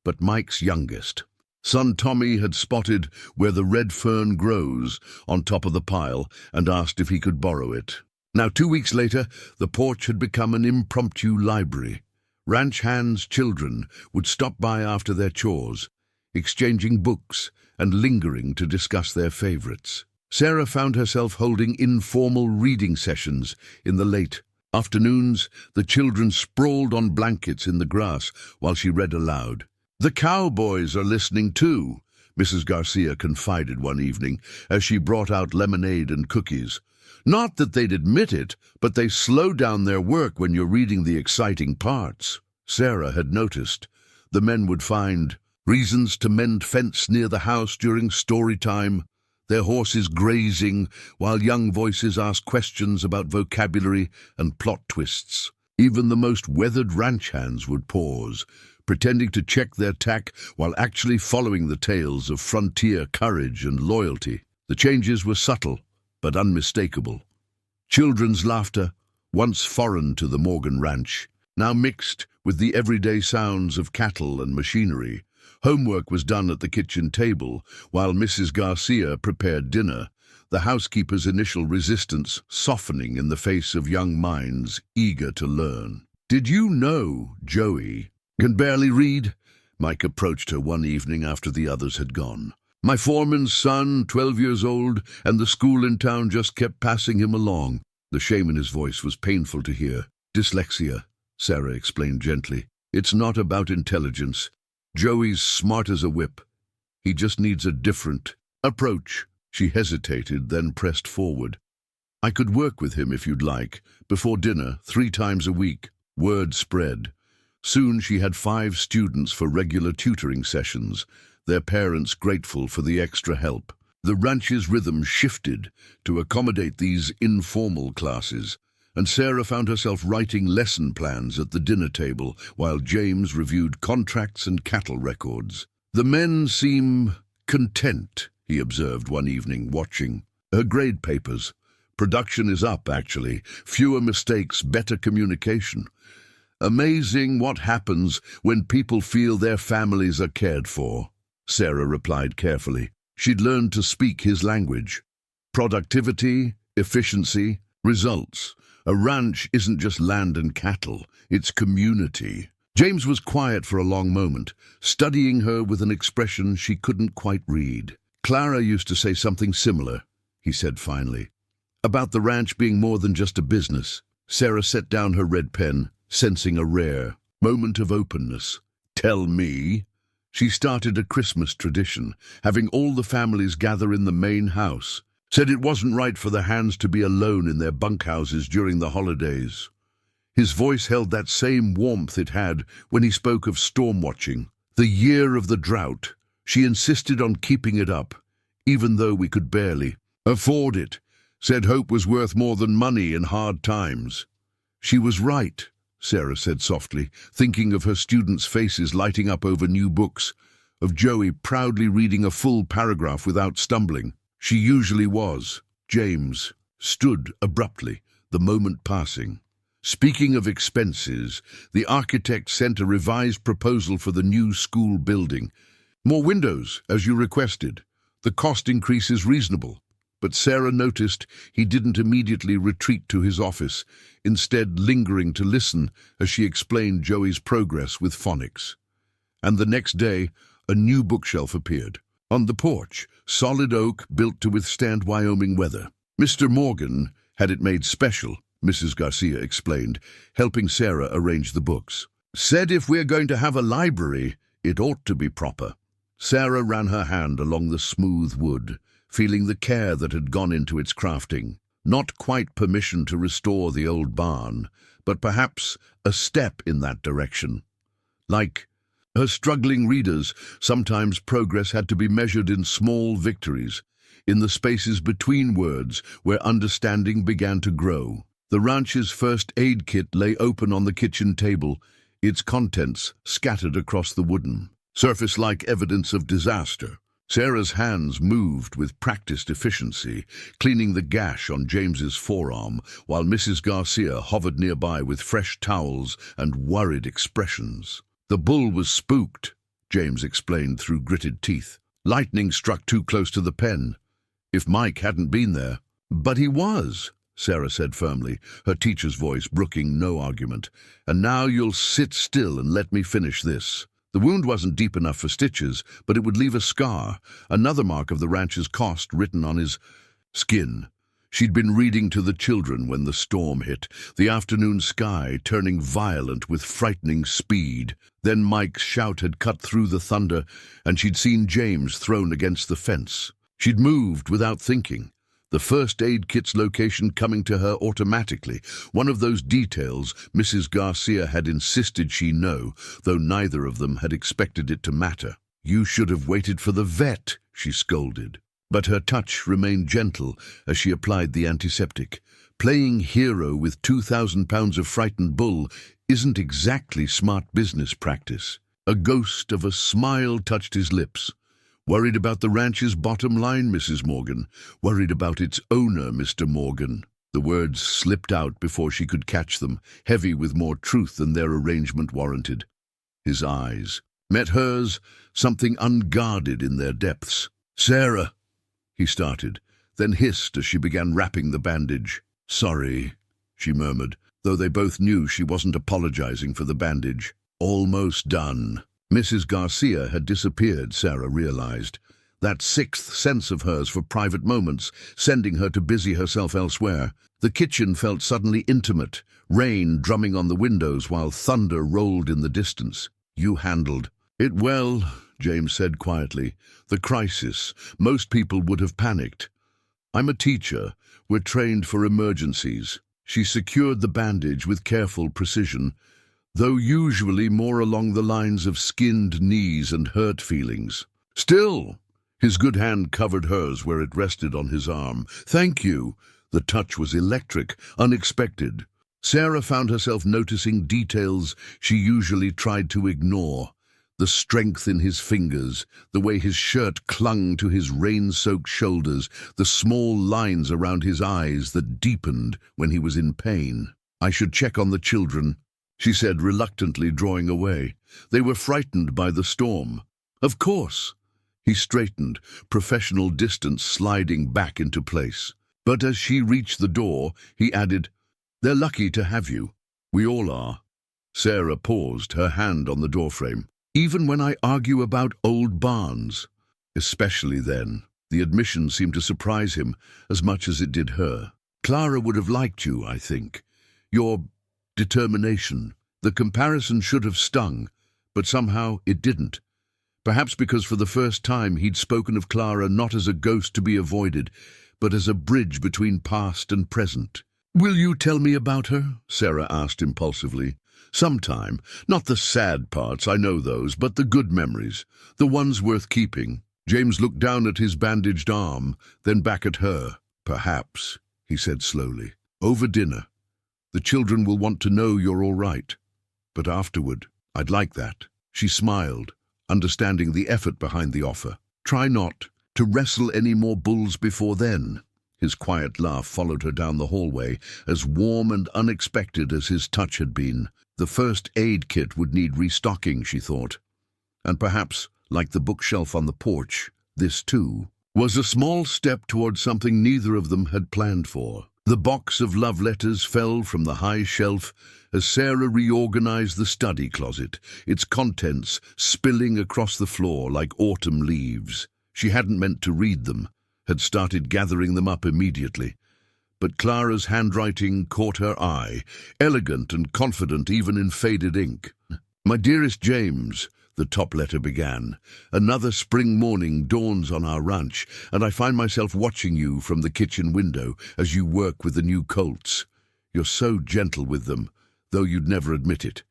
But Mike's youngest, son Tommy, had spotted where the red fern grows on top of the pile and asked if he could borrow it. Now, 2 weeks later, the porch had become an impromptu library. Ranch hands' children would stop by after their chores, exchanging books and lingering to discuss their favorites. Sarah found herself holding informal reading sessions in the late afternoons. The children sprawled on blankets in the grass while she read aloud. "The Cowboys are listening too," Mrs. Garcia confided one evening as she brought out lemonade and cookies. "Not that they'd admit it, but they slow down their work when you're reading the exciting parts." Sarah had noticed. The men would find reasons to mend fence near the house during story time, their horses grazing, while young voices asked questions about vocabulary and plot twists. Even the most weathered ranch hands would pause, pretending to check their tack while actually following the tales of frontier courage and loyalty. The changes were subtle, but unmistakable. Children's laughter, once foreign to the Morgan Ranch, now mixed with the everyday sounds of cattle and machinery. Homework was done at the kitchen table, while Mrs. Garcia prepared dinner, the housekeeper's initial resistance softening in the face of young minds eager to learn. "Did you know Joey can barely read?" Mike approached her one evening after the others had gone. "My foreman's son, 12 years old, and the school in town just kept passing him along." The shame in his voice was painful to hear. "Dyslexia," Sarah explained gently. "It's not about intelligence. Joey's smart as a whip. He just needs a different approach." She hesitated, then pressed forward. "I could work with him if you'd like, before dinner, 3 times a week." Word spread. Soon she had 5 students for regular tutoring sessions. their parents grateful for the extra help. The ranch's rhythm shifted to accommodate these informal classes, and Sarah found herself writing lesson plans at the dinner table while James reviewed contracts and cattle records. "The men seem content," he observed one evening, watching her grade papers. "Production is up, actually. Fewer mistakes, better communication. Amazing what happens when people feel their families are cared for." Sarah replied carefully. She'd learned to speak his language. Productivity, efficiency, results. A ranch isn't just land and cattle, it's community. James was quiet for a long moment, studying her with an expression she couldn't quite read. "Clara used to say something similar," he said finally, "about the ranch being more than just a business." Sarah set down her red pen, sensing a rare moment of openness. "Tell me." She started a Christmas tradition, having all the families gather in the main house. Said it wasn't right for the hands to be alone in their bunkhouses during the holidays. His voice held that same warmth it had when he spoke of storm watching. The year of the drought. She insisted on keeping it up, even though we could barely afford it. Said hope was worth more than money in hard times. She was right, Sarah said softly, thinking of her students' faces lighting up over new books, of Joey proudly reading a full paragraph without stumbling. She usually was. James stood abruptly, the moment passing. Speaking of expenses, the architect sent a revised proposal for the new school building. "More windows, as you requested. The cost increase is reasonable." But Sarah noticed he didn't immediately retreat to his office, instead lingering to listen as she explained Joey's progress with phonics. And the next day, a new bookshelf appeared. On the porch, solid oak built to withstand Wyoming weather. "Mr. Morgan had it made special," Mrs. Garcia explained, helping Sarah arrange the books. "Said if we're going to have a library, it ought to be proper." Sarah ran her hand along the smooth wood, feeling the care that had gone into its crafting. Not quite permission to restore the old barn, but perhaps a step in that direction. Like her struggling readers, sometimes progress had to be measured in small victories, in the spaces between words where understanding began to grow. The ranch's first aid kit lay open on the kitchen table, its contents scattered across the wooden surface like evidence of disaster. Sarah's hands moved with practiced efficiency, cleaning the gash on James's forearm, while Mrs. Garcia hovered nearby with fresh towels and worried expressions. "The bull was spooked," James explained through gritted teeth. "Lightning struck too close to the pen. If Mike hadn't been there." "But he was," Sarah said firmly, her teacher's voice brooking no argument. "And now you'll sit still and let me finish this." The wound wasn't deep enough for stitches, but it would leave a scar, another mark of the ranch's cost written on his skin. She'd been reading to the children when the storm hit, the afternoon sky turning violent with frightening speed. Then Mike's shout had cut through the thunder, and she'd seen James thrown against the fence. She'd moved without thinking, the first aid kit's location coming to her automatically, one of those details Mrs. Garcia had insisted she know, though neither of them had expected it to matter. "You should have waited for the vet," she scolded. But her touch remained gentle as she applied the antiseptic. Playing hero with 2,000 pounds of frightened bull isn't exactly smart business practice. A ghost of a smile touched his lips. "Worried about the ranch's bottom line, Mrs. Morgan. Worried about its owner, Mr. Morgan." The words slipped out before she could catch them, heavy with more truth than their arrangement warranted. His eyes met hers, something unguarded in their depths. "Sarah," he started, then hissed as she began wrapping the bandage. "Sorry," she murmured, though they both knew she wasn't apologizing for the bandage. "Almost done." Mrs. Garcia had disappeared, Sarah realized. That sixth sense of hers for private moments, sending her to busy herself elsewhere. The kitchen felt suddenly intimate, rain drumming on the windows while thunder rolled in the distance. "You handled it well," James said quietly. "The crisis. Most people would have panicked. I'm a teacher. We're trained for emergencies." She secured the bandage with careful precision, though usually more along the lines of skinned knees and hurt feelings. Still, his good hand covered hers where it rested on his arm. Thank you. The touch was electric, unexpected. Sarah found herself noticing details she usually tried to ignore. The strength in his fingers, the way his shirt clung to his rain-soaked shoulders, the small lines around his eyes that deepened when he was in pain. I should check on the children, she said, reluctantly drawing away. They were frightened by the storm. Of course. He straightened, professional distance sliding back into place. But as she reached the door, he added, "They're lucky to have you. We all are." Sarah paused, her hand on the doorframe. "Even when I argue about old barns." Especially then. The admission seemed to surprise him as much as it did her. "Clara would have liked you, I think. Your determination. The comparison should have stung, but somehow it didn't. Perhaps because for the first time he'd spoken of Clara not as a ghost to be avoided, but as a bridge between past and present. "Will you tell me about her?" Sarah asked impulsively. "Sometime. Not the sad parts, I know those, but the good memories, the ones worth keeping." James looked down at his bandaged arm, then back at her. "Perhaps," he said slowly. "Over dinner. The children will want to know you're all right. But afterward, I'd like that." She smiled, understanding the effort behind the offer. "Try not to wrestle any more bulls before then." His quiet laugh followed her down the hallway, as warm and unexpected as his touch had been. The first aid kit would need restocking, she thought. And perhaps, like the bookshelf on the porch, this too was a small step towards something neither of them had planned for. The box of love letters fell from the high shelf as Sarah reorganized the study closet, its contents spilling across the floor like autumn leaves. She hadn't meant to read them, had started gathering them up immediately. But Clara's handwriting caught her eye, elegant and confident even in faded ink. "My dearest James," the top letter began, "another spring morning dawns on our ranch, and I find myself watching you from the kitchen window as you work with the new colts. You're so gentle with them, though you'd never admit it.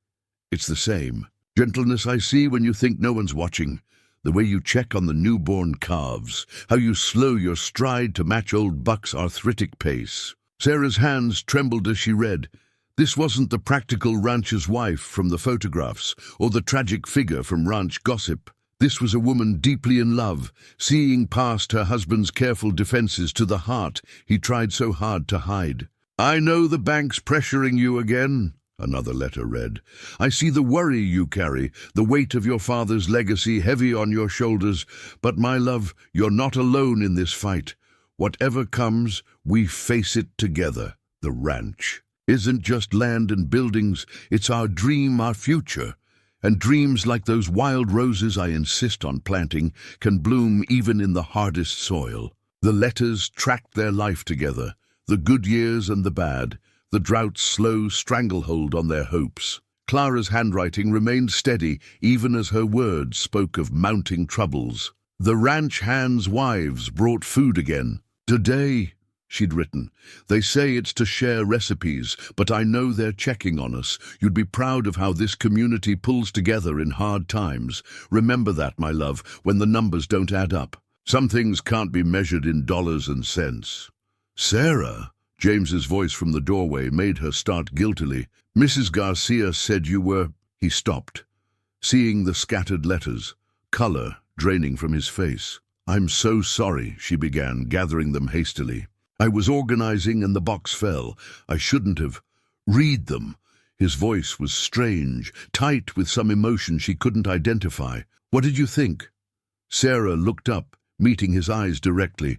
It's the same gentleness I see when you think no one's watching. The way you check on the newborn calves, how you slow your stride to match old Buck's arthritic pace." Sarah's hands trembled as she read. This wasn't the practical rancher's wife from the photographs, or the tragic figure from ranch gossip. This was a woman deeply in love, seeing past her husband's careful defenses to the heart he tried so hard to hide. "I know the bank's pressuring you again," another letter read. "I see the worry you carry, the weight of your father's legacy heavy on your shoulders. But, my love, you're not alone in this fight. Whatever comes, we face it together. The ranch isn't just land and buildings, it's our dream, our future. And dreams like those wild roses I insist on planting can bloom even in the hardest soil." The letters tracked their life together, the good years and the bad, the drought's slow stranglehold on their hopes. Clara's handwriting remained steady even as her words spoke of mounting troubles. "The ranch hands' wives brought food again. Today," she'd written. "They say it's to share recipes, but I know they're checking on us. You'd be proud of how this community pulls together in hard times. Remember that, my love, when the numbers don't add up. Some things can't be measured in dollars and cents." "Sarah," James's voice from the doorway made her start guiltily. "Mrs. Garcia said you were—" He stopped, seeing the scattered letters, color draining from his face. "I'm so sorry," she began, gathering them hastily. "I was organizing and the box fell. I shouldn't have—" "Read them." His voice was strange, tight with some emotion she couldn't identify. "What did you think?" Sarah looked up, meeting his eyes directly.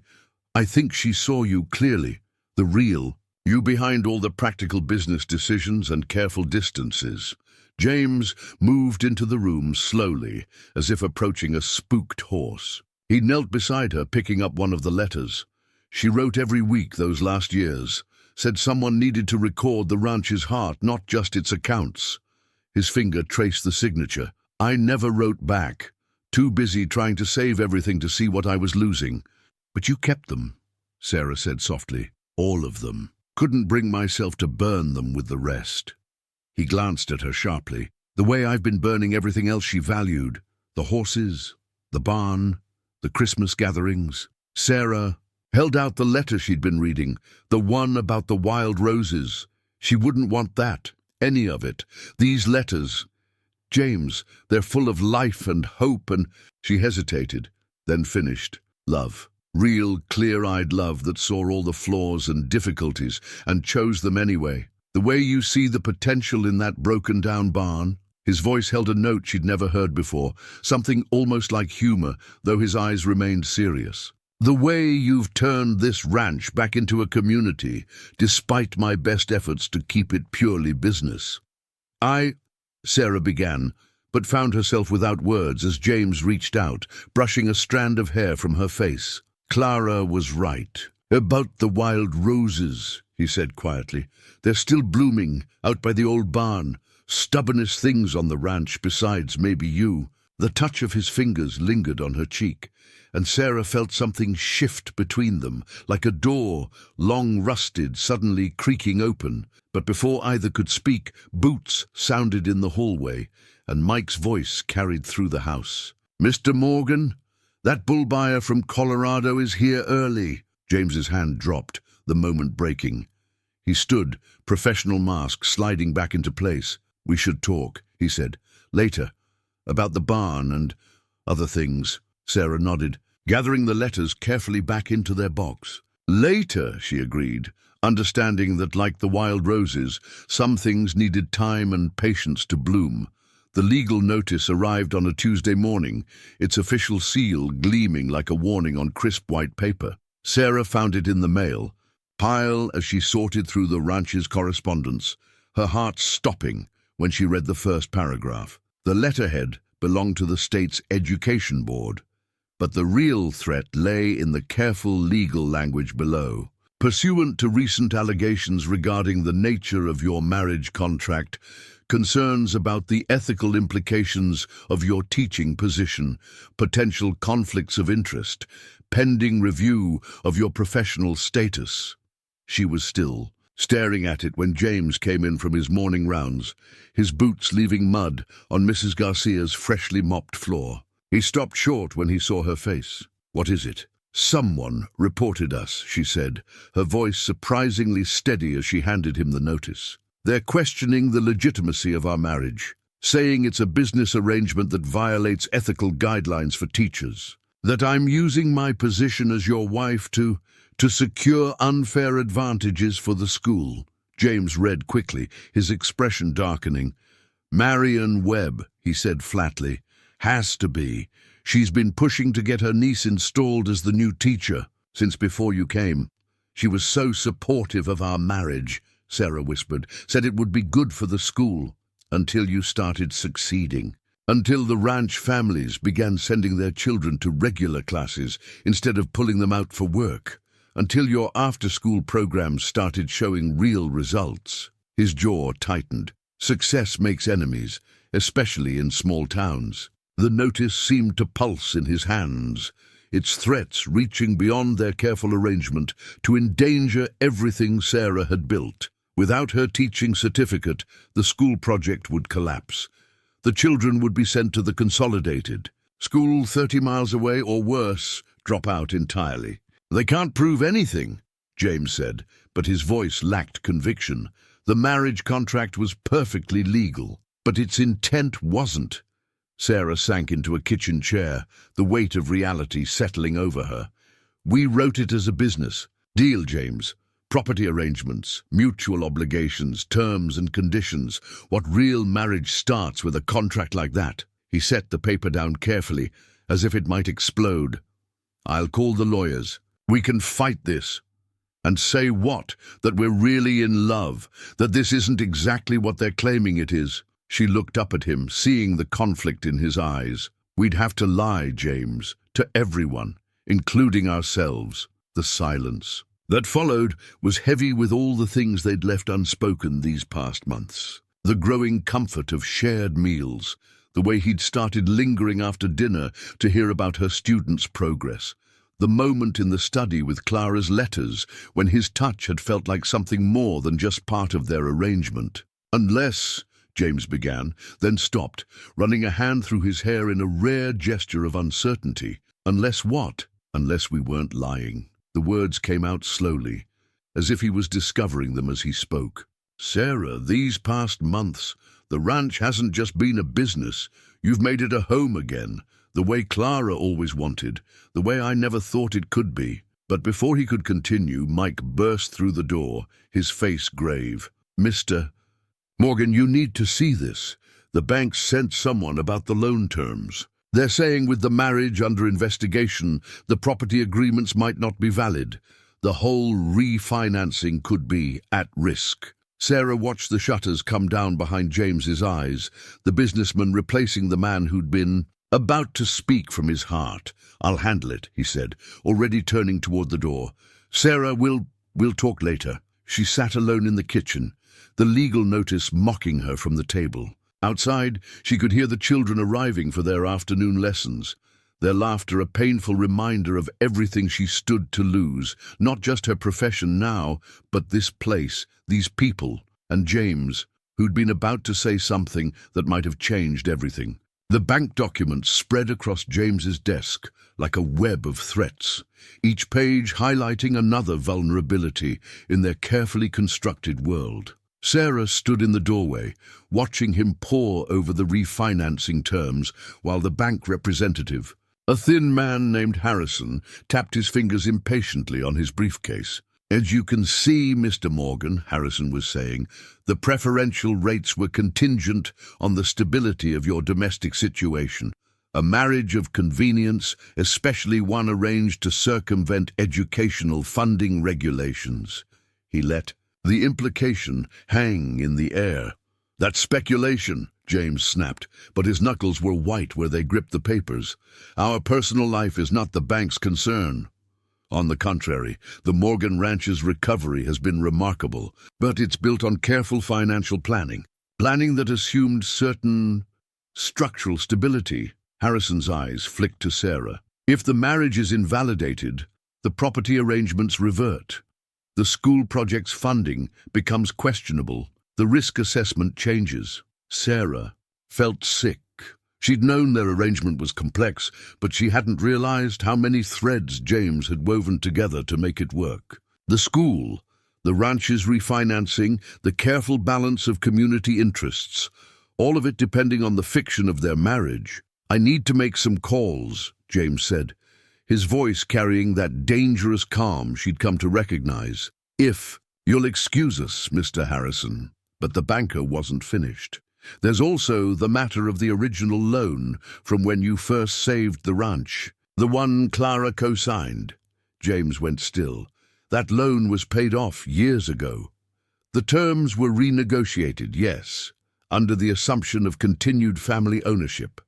"I think she saw you clearly. The real you behind all the practical business decisions and careful distances." James moved into the room slowly, as if approaching a spooked horse. He knelt beside her, picking up one of the letters. She wrote every week those last years, said someone needed to record the ranch's heart, not just its accounts. His finger traced the signature. "I never wrote back, too busy trying to save everything to see what I was losing. But you kept them," Sarah said softly. "All of them. Couldn't bring myself to burn them with the rest." He glanced at her sharply. "The way I've been burning everything else she valued. The horses, The barn, the Christmas gatherings. Sarah held out the letter she'd been reading, the one about the wild roses. She wouldn't want that, any of it. These letters, James, they're full of life and hope and... She hesitated, then finished. Love. Real, clear-eyed love that saw all the flaws and difficulties and chose them anyway. The way you see the potential in that broken-down barn. His voice held a note she'd never heard before, something almost like humor, though his eyes remained serious. The way you've turned this ranch back into a community, despite my best efforts to keep it purely business. Sarah began, but found herself without words as James reached out, brushing a strand of hair from her face. Clara was right. About the wild roses, he said quietly. They're still blooming out by the old barn. Stubbornest things on the ranch besides maybe you. The touch of his fingers lingered on her cheek, and Sarah felt something shift between them, like a door, long rusted, suddenly creaking open. But before either could speak, boots sounded in the hallway, and Mike's voice carried through the house. "Mr. Morgan, that bull buyer from Colorado is here early." James's hand dropped, the moment breaking. He stood, professional mask sliding back into place. "We should talk," he said. "Later. About the barn and other things." Sarah nodded, gathering the letters carefully back into their box. "Later," she agreed, understanding that, like the wild roses, some things needed time and patience to bloom. The legal notice arrived on a Tuesday morning, its official seal gleaming like a warning on crisp white paper. Sarah found it in the mail, pile as she sorted through the ranch's correspondence, her heart stopping when she read the first paragraph. The letterhead belonged to the state's education board, but the real threat lay in the careful legal language below. "Pursuant to recent allegations regarding the nature of your marriage contract, concerns about the ethical implications of your teaching position, potential conflicts of interest, pending review of your professional status." She was still, staring at it when James came in from his morning rounds, his boots leaving mud on Mrs. Garcia's freshly mopped floor. He stopped short when he saw her face. "What is it?" "Someone reported us," she said, her voice surprisingly steady as she handed him the notice. "They're questioning the legitimacy of our marriage, saying it's a business arrangement that violates ethical guidelines for teachers, that I'm using my position as your wife to secure unfair advantages for the school." James read quickly, his expression darkening. "Marion Webb," he said flatly. "Has to be. She's been pushing to get her niece installed as the new teacher since before you came. She was so supportive of our marriage," Sarah whispered, "said it would be good for the school, until you started succeeding. Until the ranch families began sending their children to regular classes instead of pulling them out for work. Until your after-school programs started showing real results." His jaw tightened. Success makes enemies, especially in small towns. The notice seemed to pulse in his hands, its threats reaching beyond their careful arrangement to endanger everything Sarah had built. Without her teaching certificate, the school project would collapse. The children would be sent to the consolidated school 30 miles away, or worse, drop out entirely. "They can't prove anything," James said, but his voice lacked conviction. The marriage contract was perfectly legal, but its intent wasn't. Sarah sank into a kitchen chair, the weight of reality settling over her. "We wrote it as a business deal, James. Property arrangements, mutual obligations, terms and conditions. What real marriage starts with a contract like that?" He set the paper down carefully, as if it might explode. "I'll call the lawyers. We can fight this. And say what? That we're really in love, that this isn't exactly what they're claiming it is." She looked up at him, seeing the conflict in his eyes. "We'd have to lie, James, to everyone, including ourselves." The silence that followed was heavy with all the things they'd left unspoken these past months. The growing comfort of shared meals, the way he'd started lingering after dinner to hear about her students' progress, the moment in the study with Clara's letters when his touch had felt like something more than just part of their arrangement. Unless James began, then stopped, running a hand through his hair in a rare gesture of uncertainty. Unless what? Unless we weren't lying. The words came out slowly, as if he was discovering them as he spoke. Sarah, these past months, the ranch hasn't just been a business. You've made it a home again, the way Clara always wanted, the way I never thought it could be. But before he could continue, Mike burst through the door, his face grave. Mr. Morgan, you need to see this. The bank sent someone about the loan terms. They're saying with the marriage under investigation, the property agreements might not be valid. The whole refinancing could be at risk. Sarah watched the shutters come down behind James's eyes, the businessman replacing the man who'd been about to speak from his heart. I'll handle it, he said, already turning toward the door. Sarah, we'll talk later. She sat alone in the kitchen, the legal notice mocking her from the table. Outside, she could hear the children arriving for their afternoon lessons, their laughter a painful reminder of everything she stood to lose, not just her profession now, but this place, these people, and James, who'd been about to say something that might have changed everything. The bank documents spread across James's desk like a web of threats, each page highlighting another vulnerability in their carefully constructed world. Sarah stood in the doorway, watching him pore over the refinancing terms while the bank representative, a thin man named Harrison, tapped his fingers impatiently on his briefcase. As you can see, Mr. Morgan, Harrison was saying, the preferential rates were contingent on the stability of your domestic situation. A marriage of convenience, especially one arranged to circumvent educational funding regulations. He let the implication hang in the air. That's speculation, James snapped, but his knuckles were white where they gripped the papers. Our personal life is not the bank's concern. On the contrary, the Morgan Ranch's recovery has been remarkable, but it's built on careful financial planning that assumed certain structural stability. Harrison's eyes flicked to Sarah. If the marriage is invalidated, the property arrangements revert. The school project's funding becomes questionable. The risk assessment changes. Sarah felt sick. She'd known their arrangement was complex, but she hadn't realized how many threads James had woven together to make it work. The school, the ranch's refinancing, the careful balance of community interests, all of it depending on the fiction of their marriage. I need to make some calls, James said, his voice carrying that dangerous calm she'd come to recognize. If you'll excuse us, Mr. Harrison. But the banker wasn't finished. There's also the matter of the original loan from when you first saved the ranch, the one Clara co-signed. James went still. That loan was paid off years ago. The terms were renegotiated, yes, under the assumption of continued family ownership.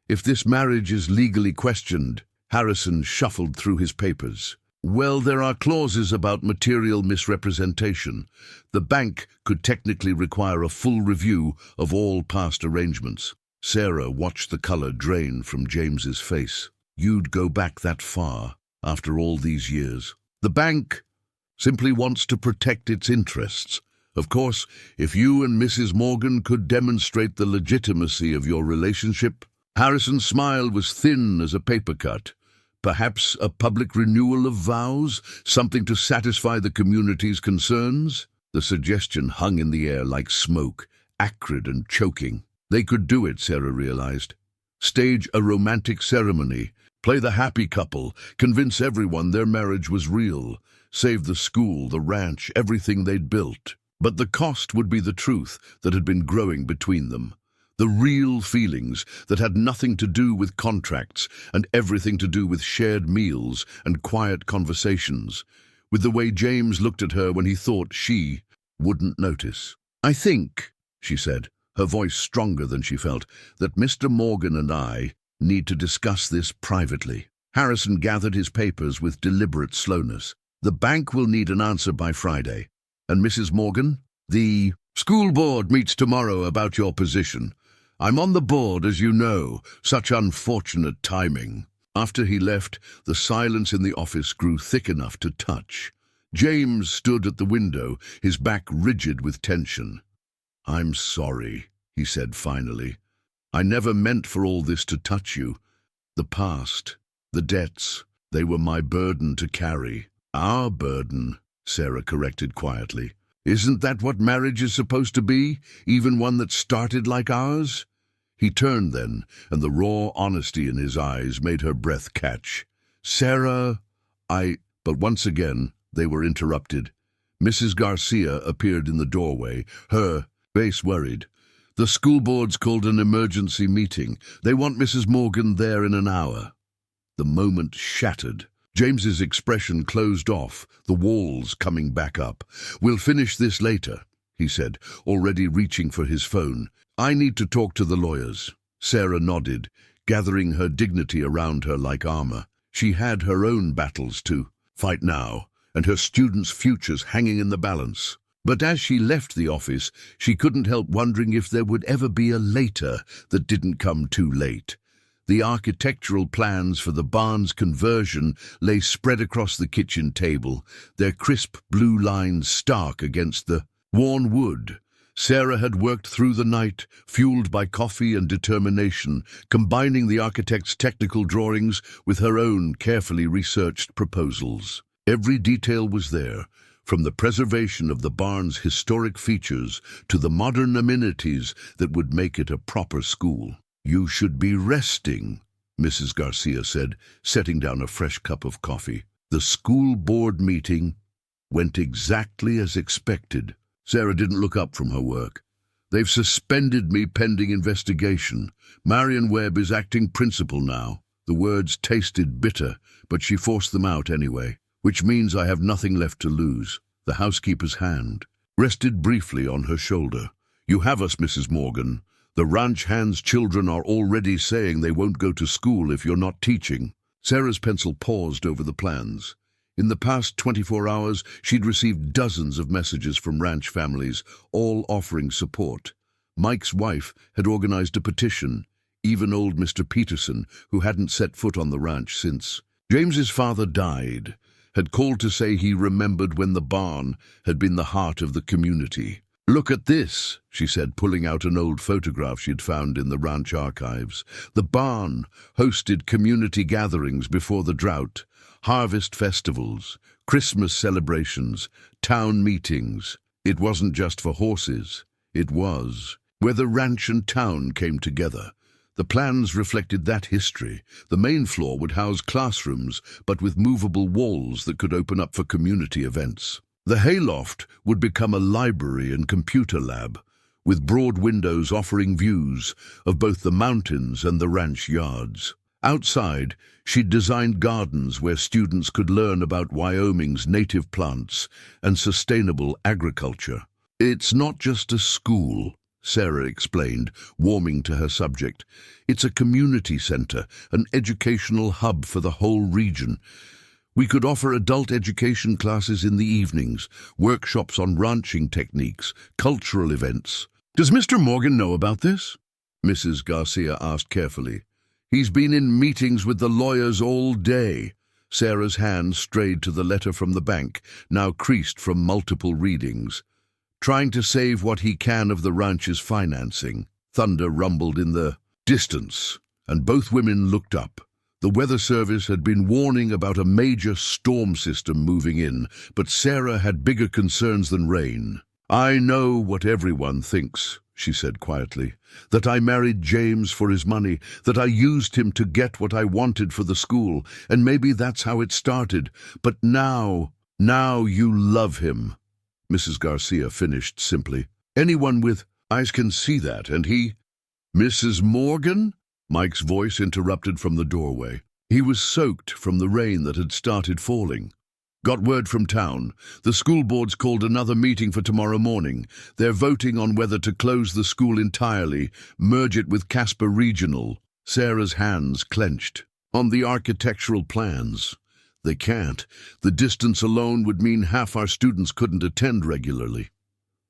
If this marriage is legally questioned, Harrison shuffled through his papers. Well, there are clauses about material misrepresentation. The bank could technically require a full review of all past arrangements. Sarah watched the color drain from James's face. You'd go back that far, after all these years. The bank simply wants to protect its interests. Of course, if you and Mrs. Morgan could demonstrate the legitimacy of your relationship. Harrison's smile was thin as a paper cut. Perhaps a public renewal of vows, something to satisfy the community's concerns? The suggestion hung in the air like smoke, acrid and choking. They could do it, Sarah realized. Stage a romantic ceremony, play the happy couple, convince everyone their marriage was real, save the school, the ranch, everything they'd built. But the cost would be the truth that had been growing between them. The real feelings that had nothing to do with contracts and everything to do with shared meals and quiet conversations, with the way James looked at her when he thought she wouldn't notice. I think, she said, her voice stronger than she felt, that Mr. Morgan and I need to discuss this privately. Harrison gathered his papers with deliberate slowness. The bank will need an answer by Friday. And Mrs. Morgan? The school board meets tomorrow about your position. I'm on the board, as you know. Such unfortunate timing. After he left, the silence in the office grew thick enough to touch. James stood at the window, his back rigid with tension. I'm sorry, he said finally. "I never meant for all this to touch you. The past, the debts, they were my burden to carry." "Our burden," Sarah corrected quietly. "Isn't that what marriage is supposed to be, even one that started like ours?" He turned then, and the raw honesty in his eyes made her breath catch. "Sarah, But once again they were interrupted. Mrs. Garcia appeared in the doorway, her face worried. "The school board's called an emergency meeting. They want Mrs. Morgan there in an hour." The moment shattered. James's expression closed off, the walls coming back up. "We'll finish this later," he said, already reaching for his phone. "I need to talk to the lawyers." Sarah nodded, gathering her dignity around her like armor. She had her own battles to fight now, and her students' futures hanging in the balance. But as she left the office, she couldn't help wondering if there would ever be a later that didn't come too late. The architectural plans for the barn's conversion lay spread across the kitchen table, their crisp blue lines stark against the worn wood. Sarah had worked through the night, fueled by coffee and determination, combining the architect's technical drawings with her own carefully researched proposals. Every detail was there, from the preservation of the barn's historic features to the modern amenities that would make it a proper school. "You should be resting," Mrs. Garcia said, setting down a fresh cup of coffee. The school board meeting went exactly as expected. Sarah didn't look up from her work. "They've suspended me pending investigation. Marion Webb is acting principal now." The words tasted bitter, but she forced them out anyway. "Which means I have nothing left to lose." The housekeeper's hand rested briefly on her shoulder. "You have us, Mrs. Morgan. The ranch hand's children are already saying they won't go to school if you're not teaching." Sarah's pencil paused over the plans. In the past 24 hours, she'd received dozens of messages from ranch families, all offering support. Mike's wife had organized a petition, even old Mr. Peterson, who hadn't set foot on the ranch since James's father died, had called to say he remembered when the barn had been the heart of the community. "Look at this," she said, pulling out an old photograph she'd found in the ranch archives. The barn hosted community gatherings before the drought, harvest festivals, Christmas celebrations, town meetings. It wasn't just for horses. It was where the ranch and town came together. The plans reflected that history. The main floor would house classrooms, but with movable walls that could open up for community events. The hayloft would become a library and computer lab, with broad windows offering views of both the mountains and the ranch yards. Outside, she'd designed gardens where students could learn about Wyoming's native plants and sustainable agriculture. "It's not just a school," Sarah explained, warming to her subject. "It's a community center, an educational hub for the whole region. We could offer adult education classes in the evenings, workshops on ranching techniques, cultural events." "Does Mr. Morgan know about this?" Mrs. Garcia asked carefully. "He's been in meetings with the lawyers all day." Sarah's hand strayed to the letter from the bank, now creased from multiple readings. "Trying to save what he can of the ranch's financing." Thunder rumbled in the distance, and both women looked up. The weather service had been warning about a major storm system moving in, but Sarah had bigger concerns than rain. "I know what everyone thinks," she said quietly, "that I married James for his money, that I used him to get what I wanted for the school, and maybe that's how it started. But now you love him." Mrs. Garcia finished simply. "Anyone with eyes can see that, and he—" "Mrs. Morgan?" Mike's voice interrupted from the doorway. He was soaked from the rain that had started falling. "Got word from town. The school board's called another meeting for tomorrow morning. They're voting on whether to close the school entirely, merge it with Casper Regional." Sarah's hands clenched. "On the architectural plans. They can't. The distance alone would mean half our students couldn't attend regularly."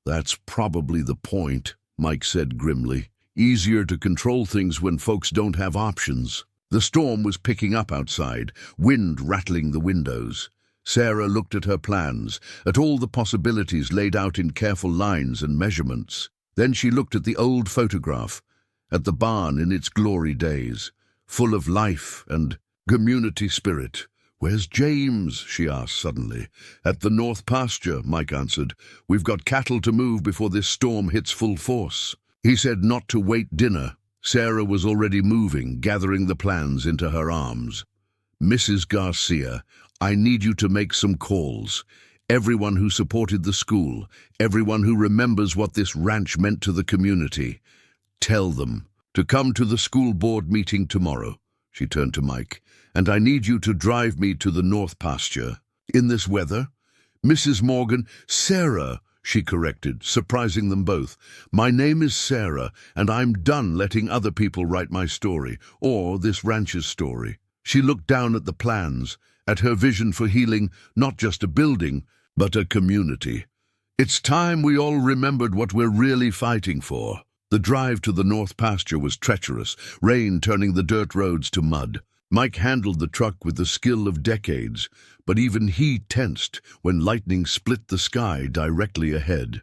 "That's probably the point," Mike said grimly. "Easier to control things when folks don't have options." The storm was picking up outside, wind rattling the windows. Sarah looked at her plans, at all the possibilities laid out in careful lines and measurements. Then she looked at the old photograph, at the barn in its glory days, full of life and community spirit. "Where's James?" she asked suddenly. "At the north pasture," Mike answered. "We've got cattle to move before this storm hits full force." He said not to wait dinner. Sarah was already moving, gathering the plans into her arms. "Mrs. Garcia, I need you to make some calls. Everyone who supported the school, everyone who remembers what this ranch meant to the community. Tell them to come to the school board meeting tomorrow." She turned to Mike. "And I need you to drive me to the north pasture." "In this weather?" "Mrs. Morgan—" "Sarah," she corrected, surprising them both. "My name is Sarah, and I'm done letting other people write my story, or this ranch's story." She looked down at the plans, at her vision for healing not just a building, but a community. "It's time we all remembered what we're really fighting for." The drive to the north pasture was treacherous, rain turning the dirt roads to mud. Mike handled the truck with the skill of decades, but even he tensed when lightning split the sky directly ahead.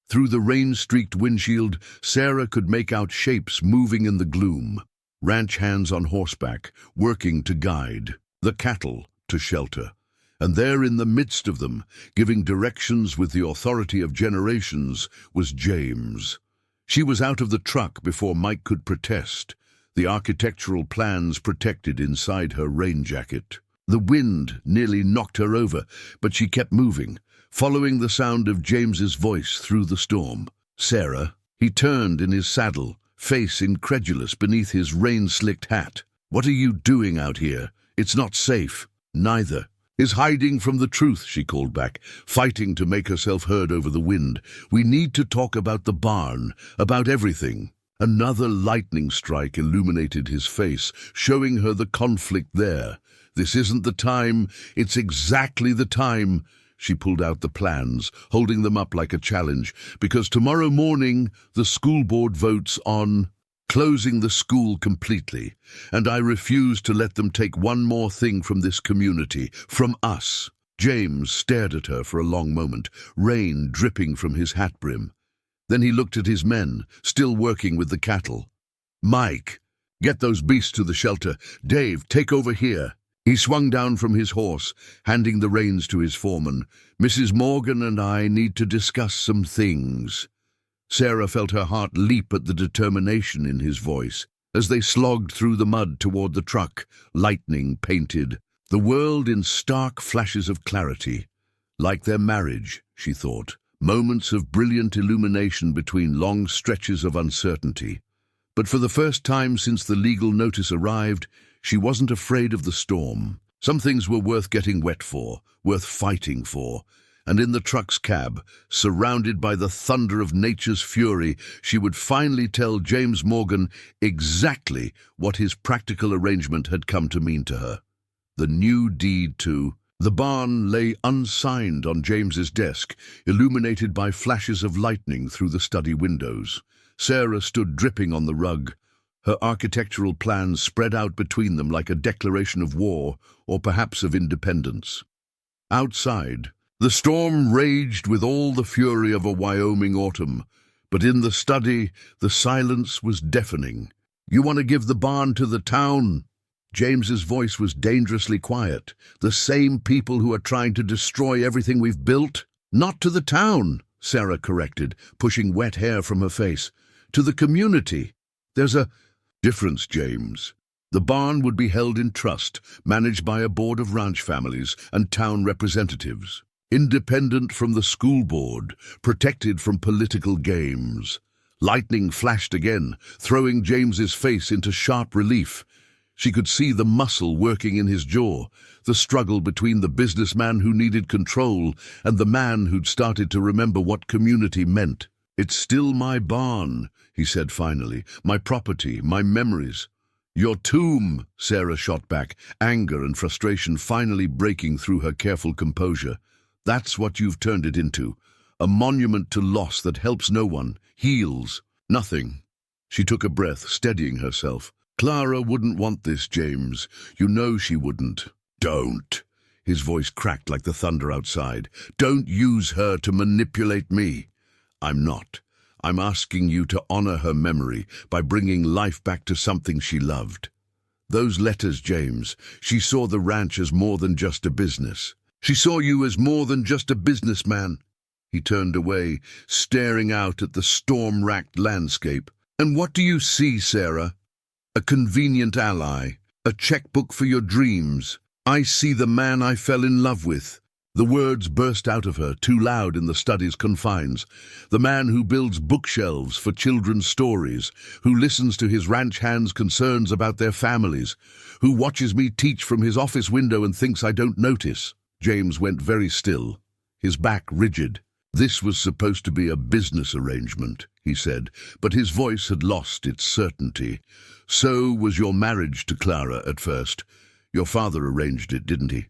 Through the rain-streaked windshield, Sarah could make out shapes moving in the gloom. Ranch hands on horseback, working to guide, the cattle to shelter. And there in the midst of them, giving directions with the authority of generations, was James. She was out of the truck before Mike could protest, the architectural plans protected inside her rain jacket. The wind nearly knocked her over, but she kept moving, following the sound of James's voice through the storm. "Sarah." He turned in his saddle, face incredulous beneath his rain-slicked hat. "What are you doing out here? It's not safe." "Neither is hiding from the truth," she called back, fighting to make herself heard over the wind. "We need to talk about the barn, about everything." Another lightning strike illuminated his face, showing her the conflict there. "This isn't the time. It's exactly the time." She pulled out the plans, holding them up like a challenge, "because tomorrow morning the school board votes on closing the school completely, and I refuse to let them take one more thing from this community, from us." James stared at her for a long moment, rain dripping from his hat brim. Then he looked at his men, still working with the cattle. "Mike, get those beasts to the shelter. Dave, take over here." He swung down from his horse, handing the reins to his foreman. "Mrs. Morgan and I need to discuss some things." Sarah felt her heart leap at the determination in his voice. As they slogged through the mud toward the truck, lightning painted the world in stark flashes of clarity. Like their marriage, she thought, moments of brilliant illumination between long stretches of uncertainty. But for the first time since the legal notice arrived, she wasn't afraid of the storm. Some things were worth getting wet for, worth fighting for. And in the truck's cab, surrounded by the thunder of nature's fury, she would finally tell James Morgan exactly what his practical arrangement had come to mean to her. The new deed to the barn lay unsigned on James's desk, illuminated by flashes of lightning through the study windows. Sarah stood dripping on the rug, her architectural plans spread out between them like a declaration of war, or perhaps of independence. Outside, the storm raged with all the fury of a Wyoming autumn, but in the study, the silence was deafening. "You want to give the barn to the town?" James's voice was dangerously quiet. "The same people who are trying to destroy everything we've built?" "Not to the town," Sarah corrected, pushing wet hair from her face. "To the community. There's a difference, James. The barn would be held in trust, managed by a board of ranch families and town representatives. Independent from the school board, protected from political games." Lightning flashed again, throwing James's face into sharp relief. She could see the muscle working in his jaw, the struggle between the businessman who needed control and the man who'd started to remember what community meant. "It's still my barn," he said finally, "my property, my memories." "Your tomb," Sarah shot back, anger and frustration finally breaking through her careful composure. "That's what you've turned it into. A monument to loss that helps no one, heals nothing." She took a breath, steadying herself. "Clara wouldn't want this, James. You know she wouldn't." "Don't." His voice cracked like the thunder outside. "Don't use her to manipulate me." "I'm not. I'm asking you to honor her memory by bringing life back to something she loved. Those letters, James, she saw the ranch as more than just a business. She saw you as more than just a businessman. He turned away, staring out at the storm-racked landscape. And what do you see, Sarah? A convenient ally, a checkbook for your dreams. I see the man I fell in love with. The words burst out of her, too loud in the study's confines. The man who builds bookshelves for children's stories, who listens to his ranch hands' concerns about their families, who watches me teach from his office window and thinks I don't notice. James went very still, his back rigid. This was supposed to be a business arrangement, he said, but his voice had lost its certainty. So was your marriage to Clara at first. Your father arranged it, didn't he?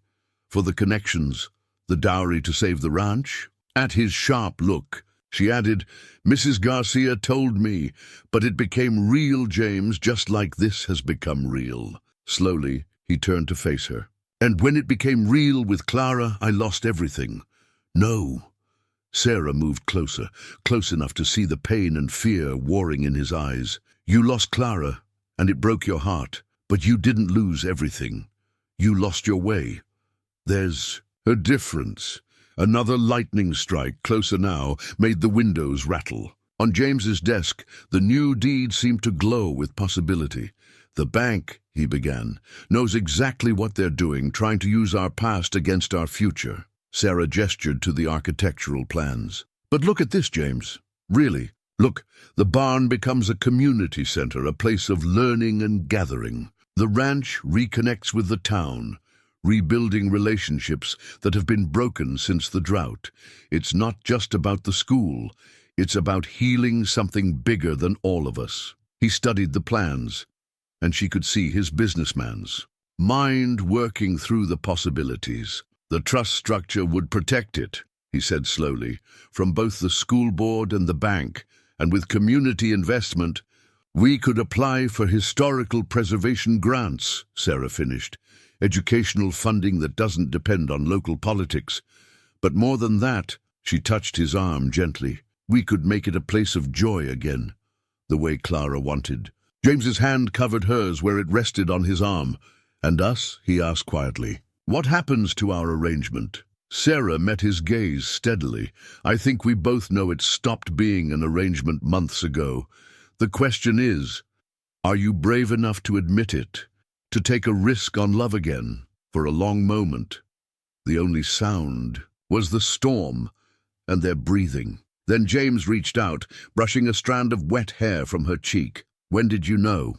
For the connections, the dowry to save the ranch? At his sharp look, she added, Mrs. Garcia told me, but it became real, James, just like this has become real. Slowly, he turned to face her. And when it became real with Clara, I lost everything. No. Sarah moved closer, close enough to see the pain and fear warring in his eyes. You lost Clara, and it broke your heart, but you didn't lose everything. You lost your way. There's a difference. Another lightning strike, closer now, made the windows rattle. On James's desk, the new deed seemed to glow with possibility. The bank, he began, knows exactly what they're doing, trying to use our past against our future. Sarah gestured to the architectural plans. But look at this, James. Really. Look, the barn becomes a community center, a place of learning and gathering. The ranch reconnects with the town, rebuilding relationships that have been broken since the drought. It's not just about the school. It's about healing something bigger than all of us. He studied the plans, and she could see his businessman's mind working through the possibilities. The trust structure would protect it, he said slowly, from both the school board and the bank, and with community investment, we could apply for historical preservation grants, Sarah finished, educational funding that doesn't depend on local politics. But more than that, she touched his arm gently, we could make it a place of joy again, the way Clara wanted. James's hand covered hers where it rested on his arm. And us? He asked quietly. What happens to our arrangement? Sarah met his gaze steadily. I think we both know it stopped being an arrangement months ago. The question is, are you brave enough to admit it, to take a risk on love again? For a long moment, the only sound was the storm and their breathing. Then James reached out, brushing a strand of wet hair from her cheek. When did you know?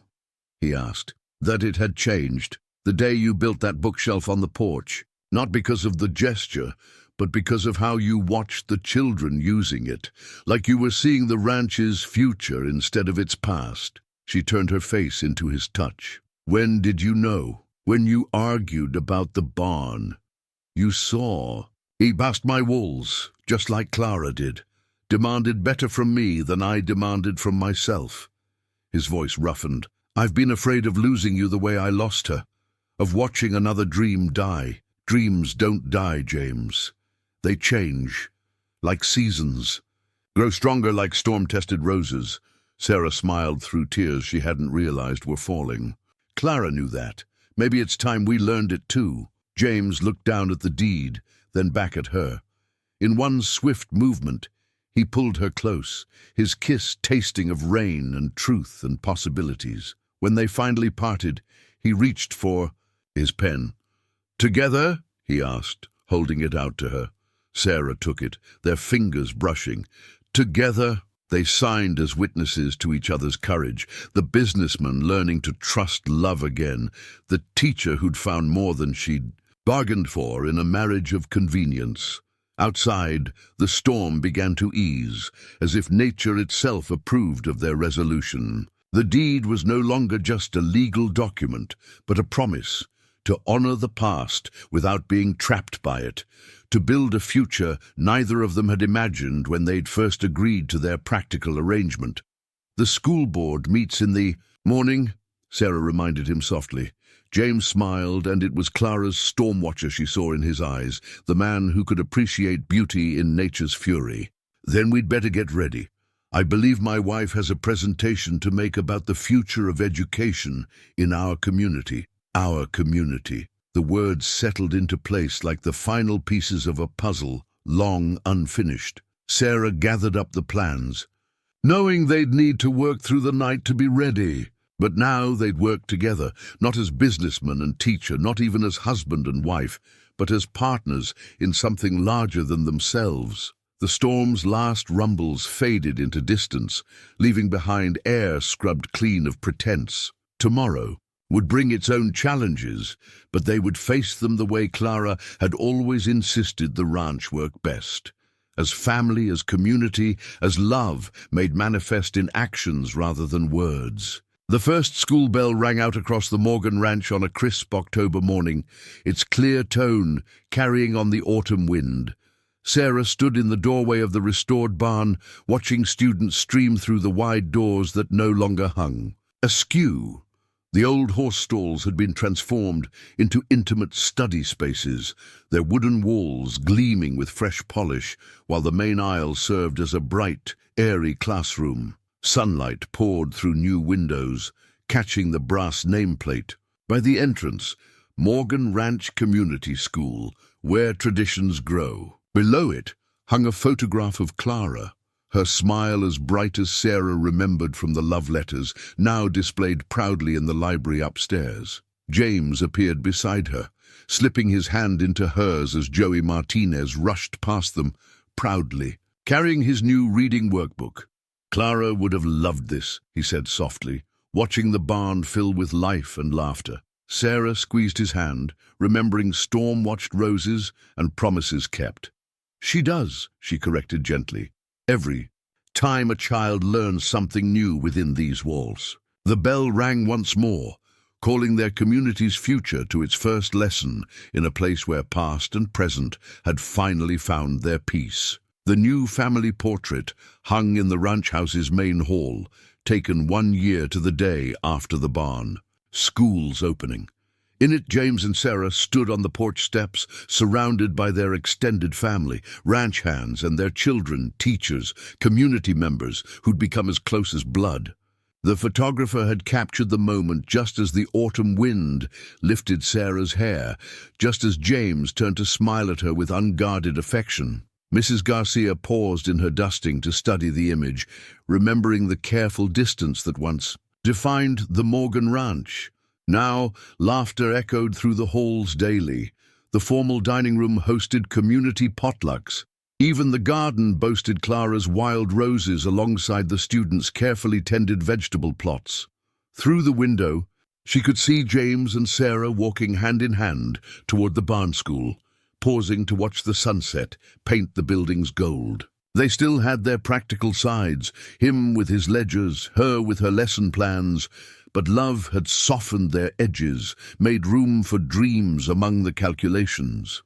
He asked. That it had changed. The day you built that bookshelf on the porch. Not because of the gesture, but because of how you watched the children using it, like you were seeing the ranch's future instead of its past. She turned her face into his touch. When did you know? When you argued about the barn. You saw. He passed my walls, just like Clara did. Demanded better from me than I demanded from myself. His voice roughened. I've been afraid of losing you the way I lost her, of watching another dream die. Dreams don't die, James. They change, like seasons, grow stronger like storm-tested roses. Sarah smiled through tears she hadn't realized were falling. Clara knew that. Maybe it's time we learned it too. James looked down at the deed, then back at her. In one swift movement, he pulled her close, his kiss tasting of rain and truth and possibilities. When they finally parted, he reached for his pen. Together? He asked, holding it out to her. Sarah took it, their fingers brushing. Together, they signed as witnesses to each other's courage, the businessman learning to trust love again, the teacher who'd found more than she'd bargained for in a marriage of convenience. Outside, the storm began to ease, as if nature itself approved of their resolution. The deed was no longer just a legal document, but a promise to honor the past without being trapped by it, to build a future neither of them had imagined when they'd first agreed to their practical arrangement. The school board meets in the morning, Sarah reminded him softly. James smiled, and it was Clara's storm watcher she saw in his eyes, the man who could appreciate beauty in nature's fury. Then we'd better get ready. I believe my wife has a presentation to make about the future of education in our community. Our community. The words settled into place like the final pieces of a puzzle, long unfinished. Sarah gathered up the plans, knowing they'd need to work through the night to be ready. But now they'd work together, not as businessman and teacher, not even as husband and wife, but as partners in something larger than themselves. The storm's last rumbles faded into distance, leaving behind air scrubbed clean of pretense. Tomorrow would bring its own challenges, but they would face them the way Clara had always insisted the ranch work best. As family, as community, as love made manifest in actions rather than words. The first school bell rang out across the Morgan Ranch on a crisp October morning, its clear tone carrying on the autumn wind. Sarah stood in the doorway of the restored barn, watching students stream through the wide doors that no longer hung. Askew, the old horse stalls had been transformed into intimate study spaces, their wooden walls gleaming with fresh polish, while the main aisle served as a bright, airy classroom. Sunlight poured through new windows, catching the brass nameplate. By the entrance, Morgan Ranch Community School, where traditions grow. Below it hung a photograph of Clara, her smile as bright as Sarah remembered from the love letters, now displayed proudly in the library upstairs. James appeared beside her, slipping his hand into hers as Joey Martinez rushed past them, proudly, carrying his new reading workbook. Clara would have loved this, he said softly, watching the barn fill with life and laughter. Sarah squeezed his hand, remembering storm-watched roses and promises kept. She does, she corrected gently. Every time a child learns something new within these walls. The bell rang once more, calling their community's future to its first lesson in a place where past and present had finally found their peace. The new family portrait hung in the ranch house's main hall, taken 1 year to the day after the barn. School's opening. In it, James and Sarah stood on the porch steps, surrounded by their extended family, ranch hands and their children, teachers, community members who'd become as close as blood. The photographer had captured the moment just as the autumn wind lifted Sarah's hair, just as James turned to smile at her with unguarded affection. Mrs. Garcia paused in her dusting to study the image, remembering the careful distance that once defined the Morgan Ranch. Now, laughter echoed through the halls daily. The formal dining room hosted community potlucks. Even the garden boasted Clara's wild roses alongside the students' carefully tended vegetable plots. Through the window, she could see James and Sarah walking hand in hand toward the barn school, pausing to watch the sunset paint the buildings gold. They still had their practical sides, him with his ledgers, her with her lesson plans, but love had softened their edges, made room for dreams among the calculations.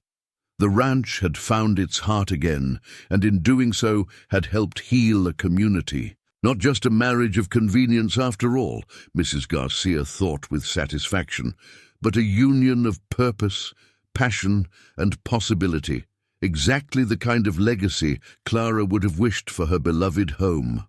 The ranch had found its heart again, and in doing so had helped heal a community. Not just a marriage of convenience after all, Mrs. Garcia thought with satisfaction, but a union of purpose, passion, and possibility. Exactly the kind of legacy Clara would have wished for her beloved home.